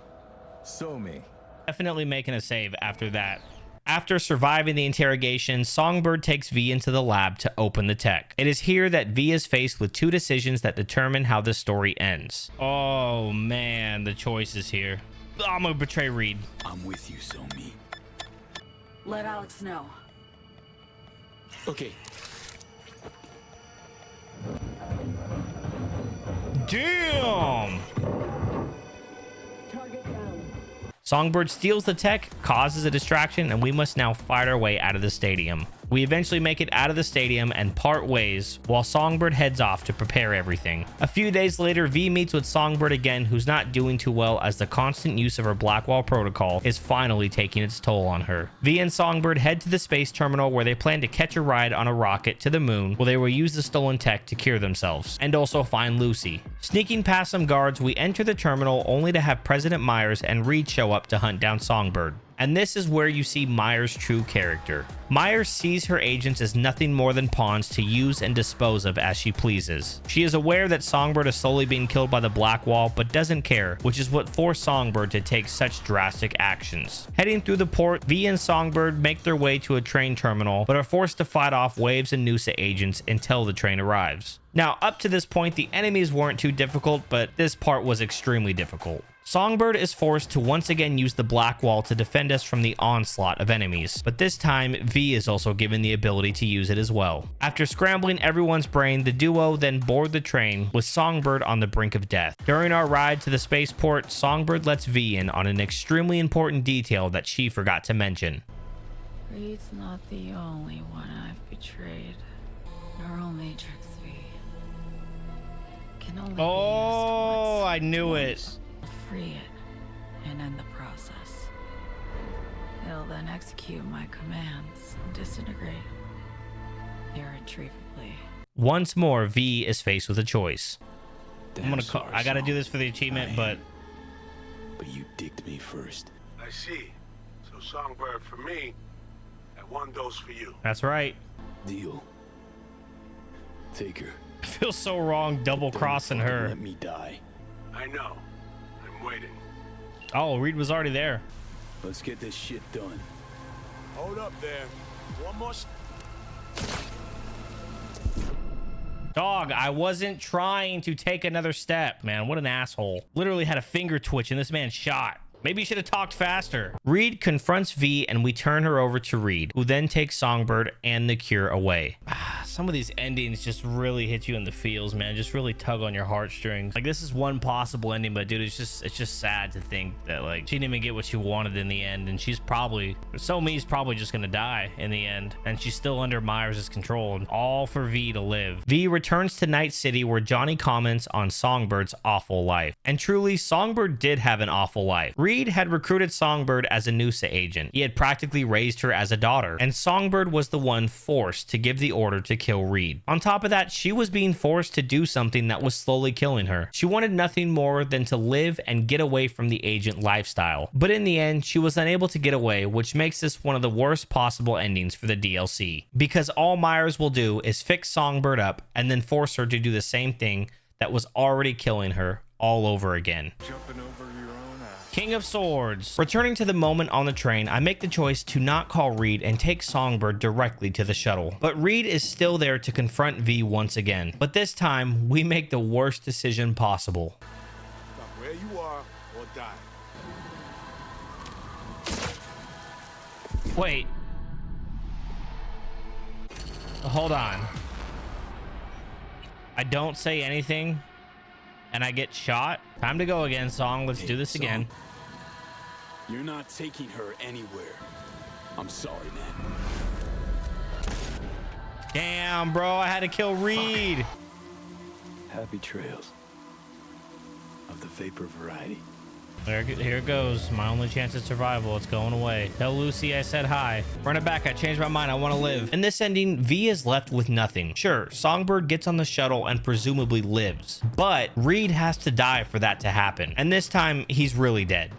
so me.
Definitely making a save after that. After surviving the interrogation, Songbird takes V into the lab to open the tech. It is here that V is faced with two decisions that determine how the story ends. Oh man, the choice is here. I'm gonna betray Reed.
I'm with you, Somi.
Let Alex know.
Okay.
Damn! Songbird steals the tech, causes a distraction, and we must now fight our way out of the stadium. We eventually make it out of the stadium and part ways while Songbird heads off to prepare everything. A few days later, V meets with Songbird again, who's not doing too well as the constant use of her Blackwall protocol is finally taking its toll on her. V and Songbird head to the space terminal where they plan to catch a ride on a rocket to the moon where they will use the stolen tech to cure themselves and also find Lucy. Sneaking past some guards, we enter the terminal only to have President Myers and Reed show up to hunt down Songbird. And this is where you see Myers' true character. Myers sees her agents as nothing more than pawns to use and dispose of as she pleases. She is aware that Songbird is slowly being killed by the Blackwall, but doesn't care, which is what forced Songbird to take such drastic actions. Heading through the port, V and Songbird make their way to a train terminal, but are forced to fight off Waves and Noosa agents until the train arrives. Now, up to this point, the enemies weren't too difficult, but this part was extremely difficult. Songbird is forced to once again use the Blackwall to defend us from the onslaught of enemies, but this time V is also given the ability to use it as well. After scrambling everyone's brain, the duo then board the train with Songbird on the brink of death. During our ride to the spaceport, Songbird lets V in on an extremely important detail that she forgot to mention.
Reed's not the only one I've betrayed. Neural Matrix V can only be used once.
I knew it.
Free it and end the process. It'll then execute my commands and disintegrate irretrievably.
Once more, V is faced with a choice. I gotta do this for the achievement, but
you dicked me first.
I see. So Songbird for me, and one dose for you.
That's right.
Deal. Take her.
I feel so wrong double crossing her.
Let me die.
I know. I'm waiting.
Oh, Reed was already there.
Let's get this shit done.
Hold up there. One more.
Dog, I wasn't trying to take another step, man. What an asshole. Literally had a finger twitch and this man shot. Maybe you should have talked faster. Reed confronts V and we turn her over to Reed, who then takes Songbird and the cure away. Some of these endings just really hit you in the feels, man. Just really tug on your heartstrings. Like, this is one possible ending, but dude, it's just sad to think that like she didn't even get what she wanted in the end, and she's probably Mi's probably just gonna die in the end, and she's still under Myers' control, and all for V to live. V returns to Night City where Johnny comments on Songbird's awful life. And truly, Songbird did have an awful life. Reed had recruited Songbird as a Noosa agent. He had practically raised her as a daughter, and Songbird was the one forced to give the order to kill Reed. On top of that, she was being forced to do something that was slowly killing her. She wanted nothing more than to live and get away from the agent lifestyle. But in the end, she was unable to get away, which makes this one of the worst possible endings for the DLC. Because all Myers will do is fix Songbird up and then force her to do the same thing that was already killing her all over again.
Jumping over your own ass.
King of Swords. Returning to the moment on the train, I make the choice to not call Reed and take Songbird directly to the shuttle. But Reed is still there to confront V once again. But this time, we make the worst decision possible.
Stop where you are or die.
Wait. Hold on. I don't say anything and I get shot. Time to go again, Song. Let's do this again.
You're not taking her anywhere. I'm sorry, man.
Damn, bro. I had to kill Reed.
Happy trails of the vapor variety.
Here it goes. My only chance at survival. It's going away. Tell Lucy I said hi. Run it back. I changed my mind. I want to live. In this ending, V is left with nothing. Sure, Songbird gets on the shuttle and presumably lives, but Reed has to die for that to happen. And this time, he's really dead.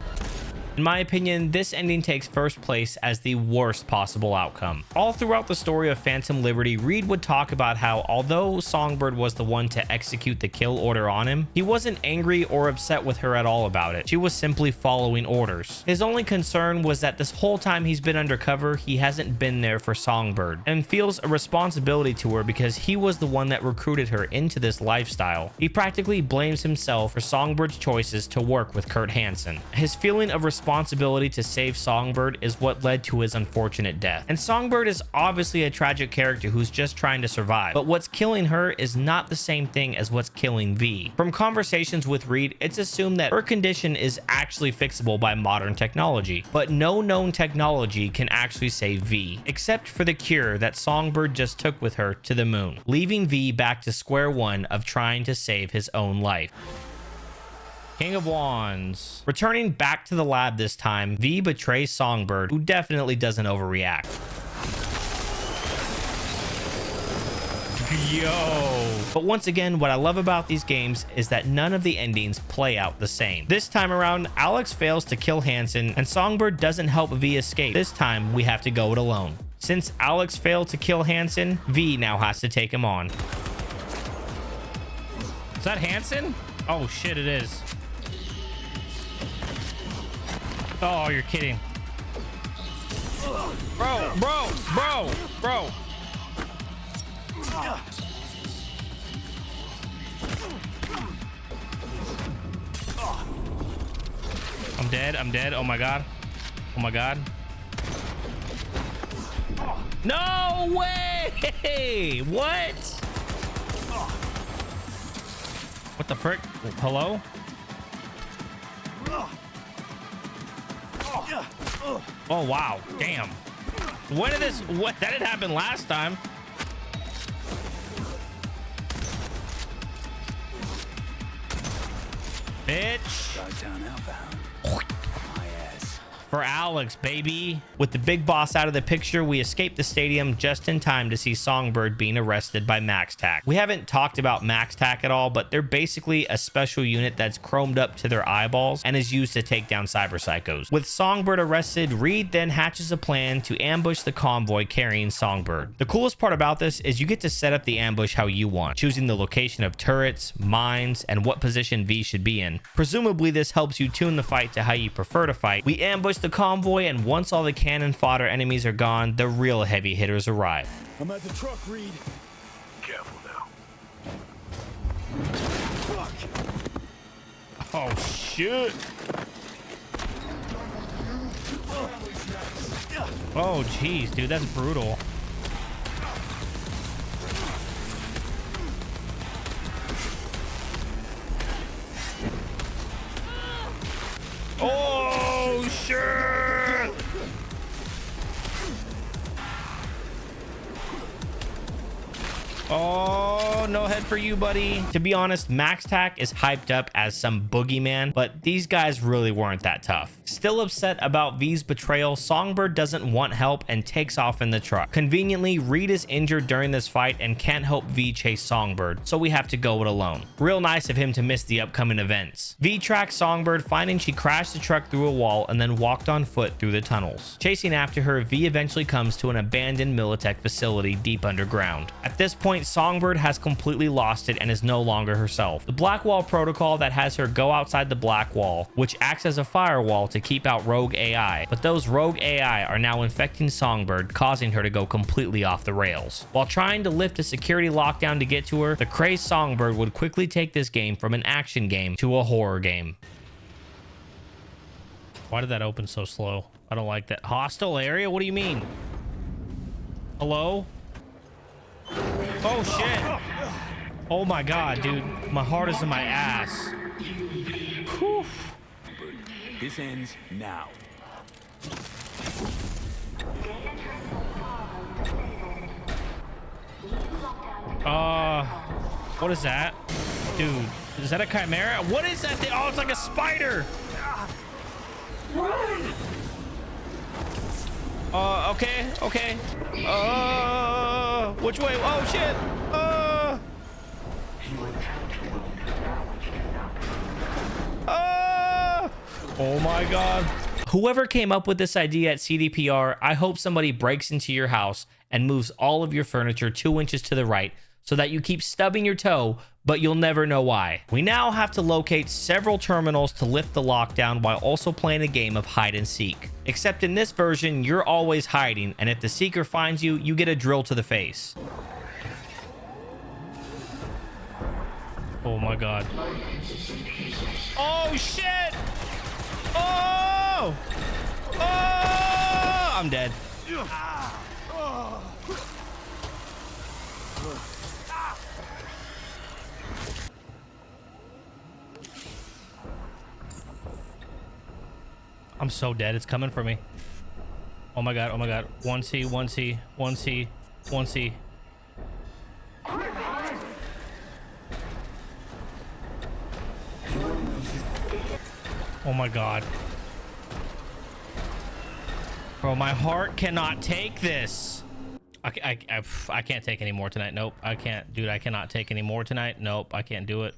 In my opinion, this ending takes first place as the worst possible outcome. All throughout the story of Phantom Liberty, Reed would talk about how although Songbird was the one to execute the kill order on him, he wasn't angry or upset with her at all about it. She was simply following orders. His only concern was that this whole time he's been undercover, he hasn't been there for Songbird and feels a responsibility to her because he was the one that recruited her into this lifestyle. He practically blames himself for Songbird's choices to work with Kurt Hansen. His feeling of responsibility to save Songbird is what led to his unfortunate death. And Songbird is obviously a tragic character who's just trying to survive, but what's killing her is not the same thing as what's killing V. From conversations with Reed, it's assumed that her condition is actually fixable by modern technology, but no known technology can actually save V, except for the cure that Songbird just took with her to the moon, leaving V back to square one of trying to save his own life. King of Wands. Returning back to the lab this time, V betrays Songbird, who definitely doesn't overreact. Yo. But once again, what I love about these games is that none of the endings play out the same. This time around, Alex fails to kill Hansen, and Songbird doesn't help V escape. This time, we have to go it alone. Since Alex failed to kill Hansen, V now has to take him on. Is that Hansen? Oh shit, it is. Oh, you're kidding. Bro. I'm dead. Oh my god. No way! What? What the frick? Hello? Oh wow, damn. What that didn't happen last time. Bitch.
Dogtown Alpha. My ass.
For Alex, baby. With the big boss out of the picture, we escape the stadium just in time to see Songbird being arrested by MaxTac. We haven't talked about MaxTac at all, but they're basically a special unit that's chromed up to their eyeballs and is used to take down cyber psychos. With Songbird arrested, Reed then hatches a plan to ambush the convoy carrying Songbird. The coolest part about this is you get to set up the ambush how you want, choosing the location of turrets, mines, and what position V should be in. Presumably, this helps you tune the fight to how you prefer to fight. We ambush the convoy, and once all the cannon fodder enemies are gone, the real heavy hitters arrive.
I'm at the truck, Reed.
Careful now.
Oh, shit. Oh, jeez, dude, that's brutal. Oh, shit. Oh, no head for you, buddy. To be honest, Max Tack is hyped up as some boogeyman, but these guys really weren't that tough. Still upset about V's betrayal, Songbird doesn't want help and takes off in the truck. Conveniently, Reed is injured during this fight and can't help V chase Songbird, so we have to go it alone. Real nice of him to miss the upcoming events. V tracks Songbird, finding she crashed the truck through a wall and then walked on foot through the tunnels. Chasing after her, V eventually comes to an abandoned Militech facility deep underground. At this point, Songbird has completely lost it and is no longer herself. The Black Wall protocol that has her go outside the Black Wall, which acts as a firewall to keep out rogue AI, but those rogue AI are now infecting Songbird, causing her to go completely off the rails. While trying to lift a security lockdown to get to her, the crazed Songbird would quickly take this game from an action game to a horror game. Why did that open so slow? I don't like that. Hostile area? What do you mean? Hello? Oh, shit. Oh, my God, dude. My heart is in my ass. Whew.
This ends now.
What is that? Dude, is that a chimera? What is that thing? Oh, it's like a spider. Okay. Which way? Oh, shit. Oh my God. Whoever came up with this idea at CDPR, I hope somebody breaks into your house and moves all of your furniture 2 inches to the right so that you keep stubbing your toe, but you'll never know why. We now have to locate several terminals to lift the lockdown while also playing a game of hide and seek. Except in this version, you're always hiding, and if the seeker finds you, you get a drill to the face. Oh my God. Oh shit! Oh! Oh! I'm dead. I'm so dead. It's coming for me. Oh my God. Oh my God. 1C, 1C, 1C, 1C. Oh my God. Bro, my heart cannot take this. I can't take any more tonight. Nope, I can't. Dude, I cannot take any more tonight. Nope, I can't do it.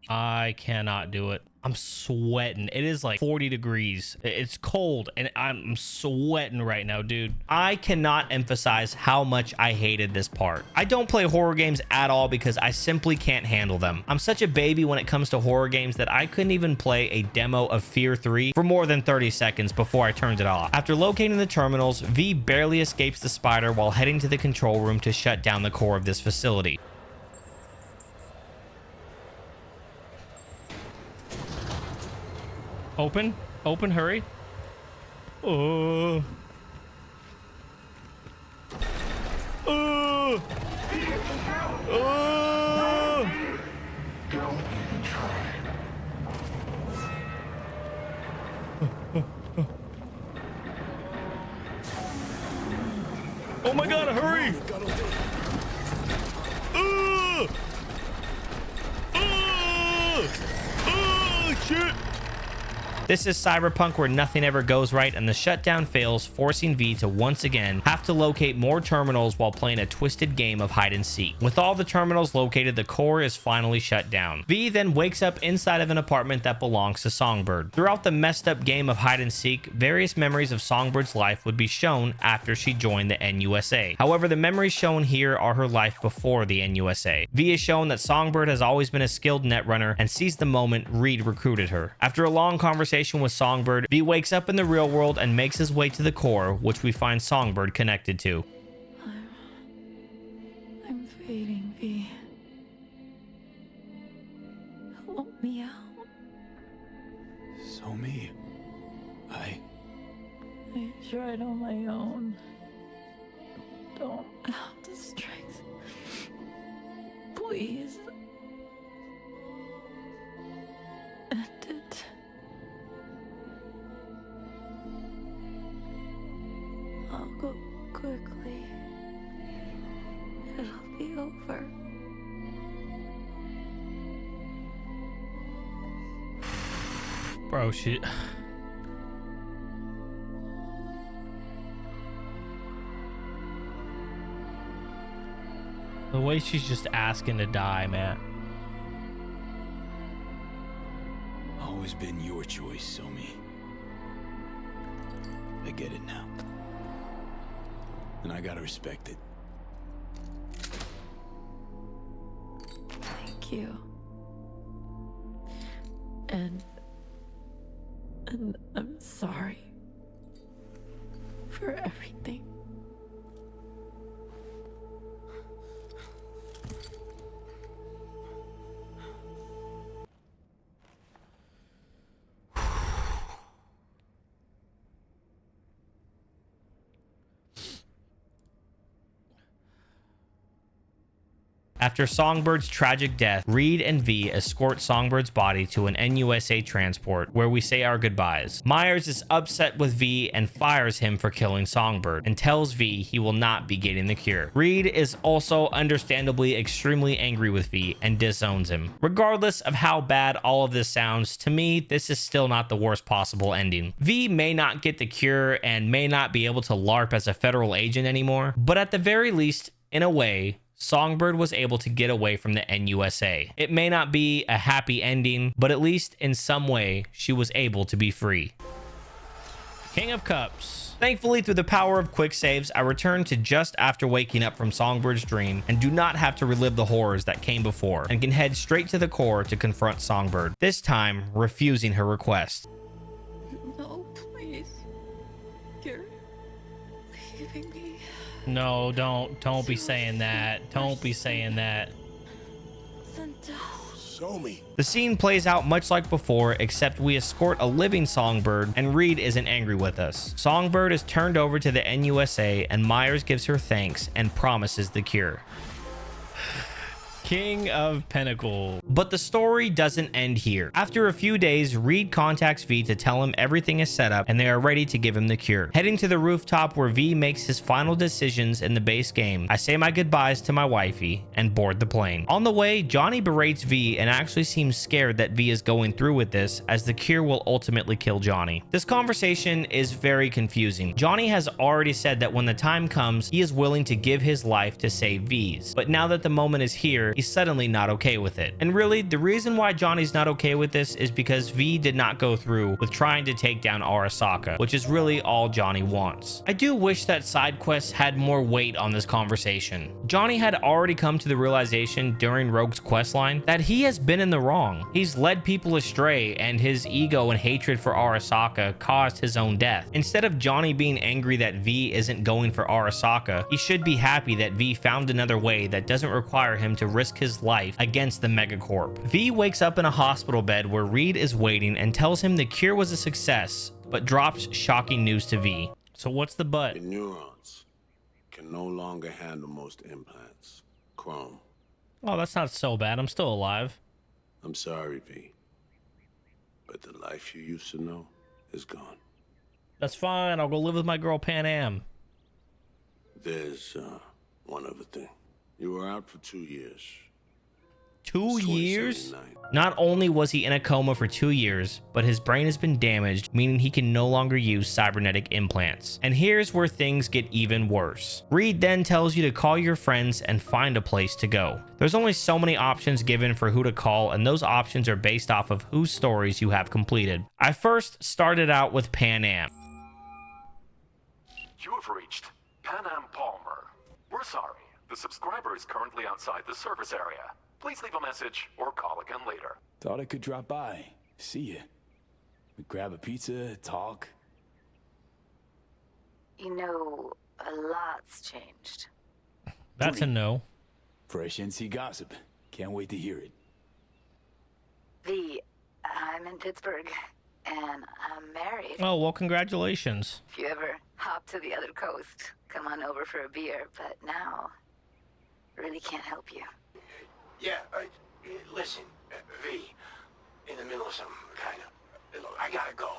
I cannot do it. I'm sweating. It is like 40 degrees. It's cold and I'm sweating right now, dude. I cannot emphasize how much I hated this part. I don't play horror games at all because I simply can't handle them. I'm such a baby when it comes to horror games that I couldn't even play a demo of Fear 3 for more than 30 seconds before I turned it off. After locating the terminals, V barely escapes the spider while heading to the control room to shut down the core of this facility. Open, hurry. Oh my God, hurry! Shit! This is Cyberpunk where nothing ever goes right and the shutdown fails, forcing V to once again have to locate more terminals while playing a twisted game of hide and seek. With all the terminals located, the core is finally shut down. V then wakes up inside of an apartment that belongs to Songbird. Throughout the messed up game of hide and seek, various memories of Songbird's life would be shown after she joined the NUSA. However, the memories shown here are her life before the NUSA. V is shown that Songbird has always been a skilled netrunner and sees the moment Reed recruited her. After a long conversation with Songbird, V wakes up in the real world and makes his way to the core, which we find Songbird connected to.
I'm fading, V. Help me out. tried on my own. Don't have the strength. Please. End it. I'll go quickly. It'll be over.
Bro, shit. The way she's just asking to die, man.
Always been your choice, Somi. I get it now. And I gotta respect it.
Thank you. And I'm sorry for everything.
After Songbird's tragic death, Reed and V escort Songbird's body to an NUSA transport where we say our goodbyes. Myers is upset with V and fires him for killing Songbird and tells V he will not be getting the cure. Reed is also understandably extremely angry with V and disowns him. Regardless of how bad all of this sounds, to me, this is still not the worst possible ending. V may not get the cure and may not be able to LARP as a federal agent anymore, but at the very least, in a way, Songbird was able to get away from the NUSA. It may not be a happy ending, but at least in some way, she was able to be free. King of Cups. Thankfully, through the power of quick saves, I return to just after waking up from Songbird's dream and do not have to relive the horrors that came before and can head straight to the core to confront Songbird, this time refusing her request.
No, please. You're leaving me.
No, don't be saying that. Don't be saying that.
Show me.
The scene plays out much like before, except we escort a living Songbird and Reed isn't angry with us. Songbird is turned over to the NUSA and Myers gives her thanks and promises the cure. King of Pentacles. But the story doesn't end here. After a few days, Reed contacts V to tell him everything is set up and they are ready to give him the cure. Heading to the rooftop where V makes his final decisions in the base game, I say my goodbyes to my wifey and board the plane. On the way, Johnny berates V and actually seems scared that V is going through with this, as the cure will ultimately kill Johnny. This conversation is very confusing. Johnny has already said that when the time comes, he is willing to give his life to save V's. But now that the moment is here, he's suddenly not okay with it. And really, the reason why Johnny's not okay with this is because V did not go through with trying to take down Arasaka, which is really all Johnny wants. I do wish that side quests had more weight on this conversation. Johnny had already come to the realization during Rogue's questline that he has been in the wrong. He's led people astray and his ego and hatred for Arasaka caused his own death. Instead of Johnny being angry that V isn't going for Arasaka, he should be happy that V found another way that doesn't require him to risk his life against the megacorp. V wakes up in a hospital bed where Reed is waiting and tells him the cure was a success, but drops shocking news to V. So what's the but?
Your neurons can no longer handle most implants. Chrome.
Oh, that's not so bad. I'm still alive.
I'm sorry, V. But the life you used to know is gone.
That's fine. I'll go live with my girl Pan Am.
There's one other thing. You were out for 2 years.
2 years? Not only was he in a coma for 2 years, but his brain has been damaged, meaning he can no longer use cybernetic implants. And here's where things get even worse. Reed then tells you to call your friends and find a place to go. There's only so many options given for who to call, and those options are based off of whose stories you have completed. I first started out with Pan Am.
You have reached Pan Am Palmer. We're sorry. The subscriber is currently outside the service area. Please leave a message or call again later.
Thought I could drop by, see you. We grab a pizza, talk.
You know, a lot's changed.
That's a no.
Fresh NC gossip. Can't wait to hear it.
V, I'm in Pittsburgh. and I'm married.
Oh, well, congratulations.
If you ever hop to the other coast, come on over for a beer, but now, really can't help you.
Yeah, listen, V, in the middle of some kind of... Look, I gotta go.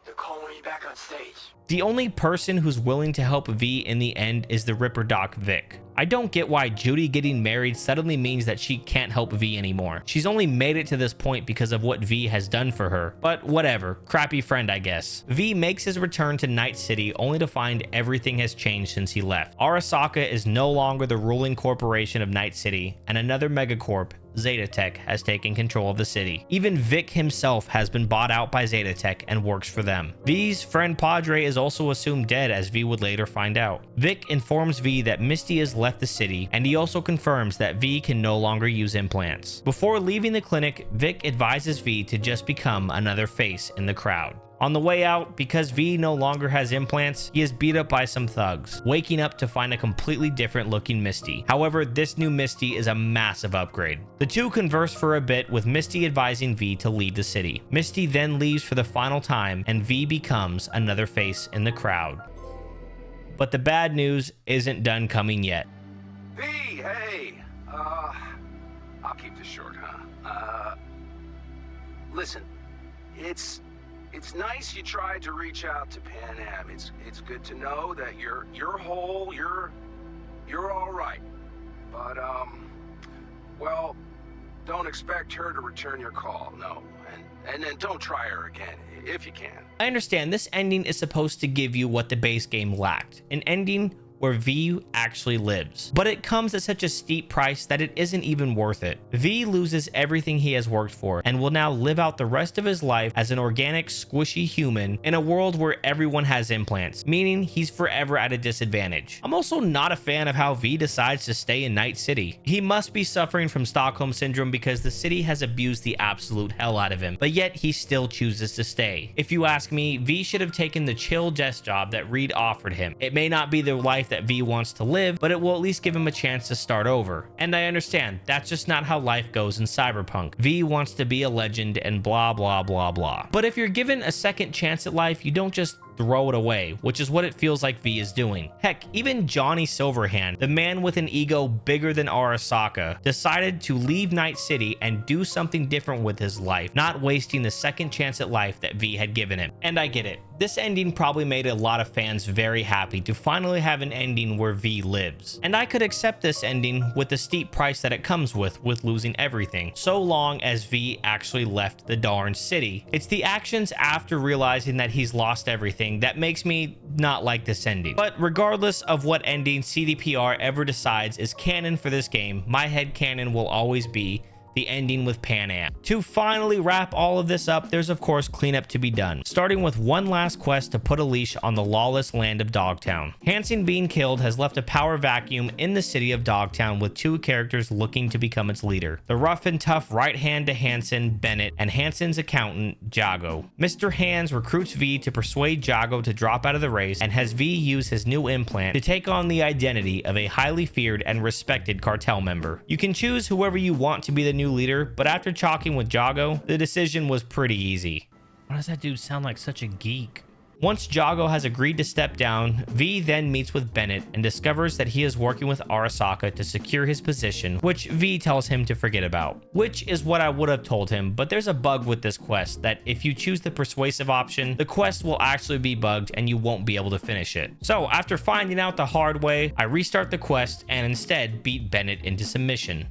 They're calling me back on stage.
The only person who's willing to help V in the end is the Ripper Doc Vic. I don't get why Judy getting married suddenly means that she can't help V anymore. She's only made it to this point because of what V has done for her. But whatever, crappy friend I guess. V makes his return to Night City only to find everything has changed since he left. Arasaka is no longer the ruling corporation of Night City, and another megacorp, Zetatech, has taken control of the city. Even Vic himself has been bought out by Zetatech and works for them. V's friend Padre is also assumed dead, as V would later find out. Vic informs V that Misty has left the city, and he also confirms that V can no longer use implants. Before leaving the clinic, Vic advises V to just become another face in the crowd. On the way out, because V no longer has implants, he is beat up by some thugs, waking up to find a completely different looking Misty. However, this new Misty is a massive upgrade. The two converse for a bit, with Misty advising V to leave the city. Misty then leaves for the final time, and V becomes another face in the crowd. But the bad news isn't done coming yet.
V, hey! I'll keep this short, huh? Listen, it's nice you tried to reach out to Pan Am. It's good to know that you're whole, you're all right. But well, don't expect her to return your call, no. And then don't try her again if you can.
I understand this ending is supposed to give you what the base game lacked, an ending where V actually lives. But it comes at such a steep price that it isn't even worth it. V loses everything he has worked for and will now live out the rest of his life as an organic, squishy human in a world where everyone has implants, meaning he's forever at a disadvantage. I'm also not a fan of how V decides to stay in Night City. He must be suffering from Stockholm Syndrome because the city has abused the absolute hell out of him, but yet he still chooses to stay. If you ask me, V should have taken the chill desk job that Reed offered him. It may not be the life that V wants to live, but it will at least give him a chance to start over. And I understand, that's just not how life goes in Cyberpunk. V wants to be a legend and blah blah blah blah. But if you're given a second chance at life, you don't just throw it away, which is what it feels like V is doing. Heck, even Johnny Silverhand, the man with an ego bigger than Arasaka, decided to leave Night City and do something different with his life, not wasting the second chance at life that V had given him. And I get it. This ending probably made a lot of fans very happy to finally have an ending where V lives. And I could accept this ending with the steep price that it comes with losing everything, so long as V actually left the darn city. It's the actions after realizing that he's lost everything that makes me not like this ending. But regardless of what ending CDPR ever decides is canon for this game, my headcanon will always be the ending with Pan Am. To finally wrap all of this up, there's of course cleanup to be done, starting with one last quest to put a leash on the lawless land of Dogtown. Hansen being killed has left a power vacuum in the city of Dogtown, with two characters looking to become its leader. The rough and tough right hand to Hansen, Bennett, and Hansen's accountant, Jago. Mr. Hands recruits V to persuade Jago to drop out of the race, and has V use his new implant to take on the identity of a highly feared and respected cartel member. You can choose whoever you want to be the new leader, but after talking with Jago, the decision was pretty easy. Why does that dude sound like such a geek? Once Jago has agreed to step down, V then meets with Bennett and discovers that he is working with Arasaka to secure his position, which V tells him to forget about. Which is what I would have told him, but there's a bug with this quest that if you choose the persuasive option, the quest will actually be bugged and you won't be able to finish it. So after finding out the hard way, I restart the quest and instead beat Bennett into submission.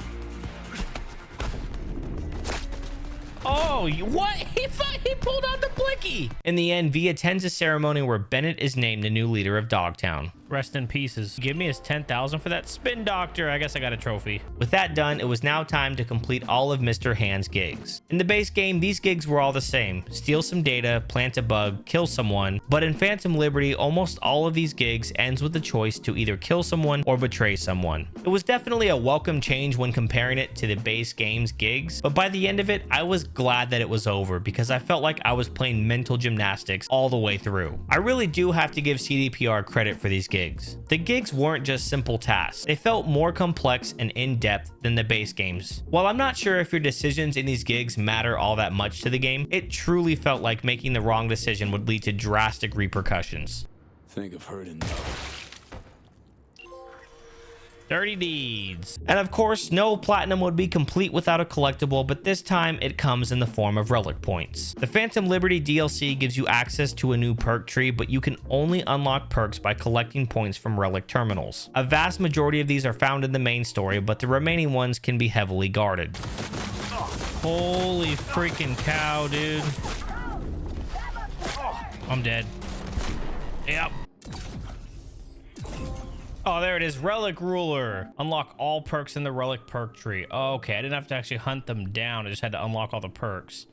Oh, what? He pulled out the blicky. In the end, V attends a ceremony where Bennett is named the new leader of Dogtown. Rest in pieces. Give me his 10,000 for that spin doctor. I guess I got a trophy. With that done, it was now time to complete all of Mr. Hand's gigs. In the base game, these gigs were all the same. Steal some data, plant a bug, kill someone. But in Phantom Liberty, almost all of these gigs ends with the choice to either kill someone or betray someone. It was definitely a welcome change when comparing it to the base game's gigs, but by the end of it, I was glad that it was over because I felt like I was playing mental gymnastics all the way through. I really do have to give CDPR credit for these gigs. gigs. The gigs weren't just simple tasks. They felt more complex and in-depth than the base games. While I'm not sure if your decisions in these gigs matter all that much to the game, it truly felt like making the wrong decision would lead to drastic repercussions.
Think I've heard enough.
Dirty deeds. And of course, no platinum would be complete without a collectible, but this time it comes in the form of relic points. The Phantom Liberty DLC gives you access to a new perk tree, but you can only unlock perks by collecting points from relic terminals. A vast majority of these are found in the main story, but the remaining ones can be heavily guarded. Holy freaking cow, dude. I'm dead. Yep. Oh, there it is. Relic Ruler. Unlock all perks in the relic perk tree. Okay, I didn't have to actually hunt them down. I just had to unlock all the perks.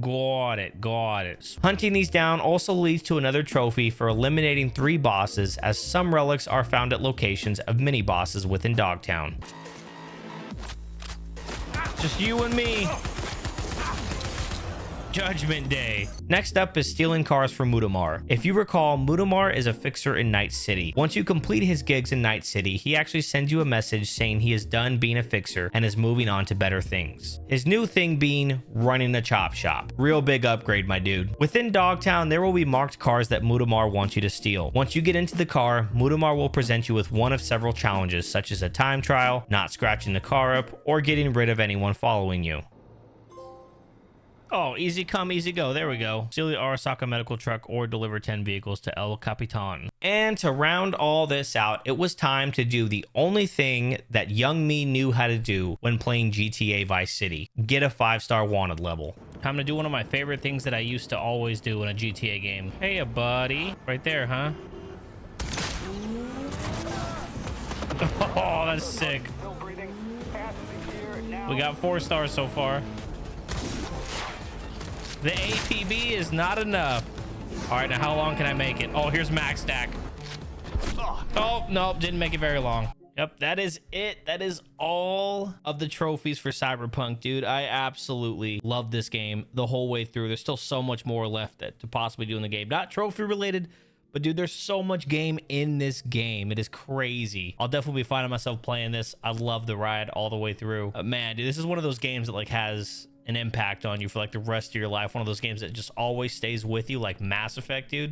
Got it. Got it. Hunting these down also leads to another trophy for eliminating 3 bosses, as some relics are found at locations of mini bosses within Dogtown. Just you and me. Judgment Day. Next up is stealing cars from Mudamar. If you recall, Mudamar is a fixer in Night City. Once you complete his gigs in Night City, he actually sends you a message saying he is done being a fixer and is moving on to better things. His new thing being running a chop shop. Real big upgrade, my dude. Within Dogtown, there will be marked cars that Mudamar wants you to steal. Once you get into the car, Mudamar will present you with one of several challenges, such as a time trial, not scratching the car up, or getting rid of anyone following you. Oh, easy come, easy go. There we go. Steal the Arasaka medical truck or deliver 10 vehicles to El Capitan. And to round all this out, it was time to do the only thing that young me knew how to do when playing GTA Vice City. Get a 5-star wanted level. Time to do one of my favorite things that I used to always do in a GTA game. Hey, buddy. Right there, huh? Oh, that's sick. We got 4 stars so far. The APB is not enough. All right, now how long can I make it? Oh, here's max stack. Oh, nope, didn't make it very long. Yep, that is it. That is all of the trophies for Cyberpunk, dude. I absolutely love this game the whole way through. There's still so much more left to possibly do in the game. Not trophy related, but dude, there's so much game in this game. It is crazy. I'll definitely be finding myself playing this. I love the ride all the way through. Man, dude, this is one of those games that like has an impact on you for like the rest of your life. One of those games that just always stays with you, like Mass Effect, dude.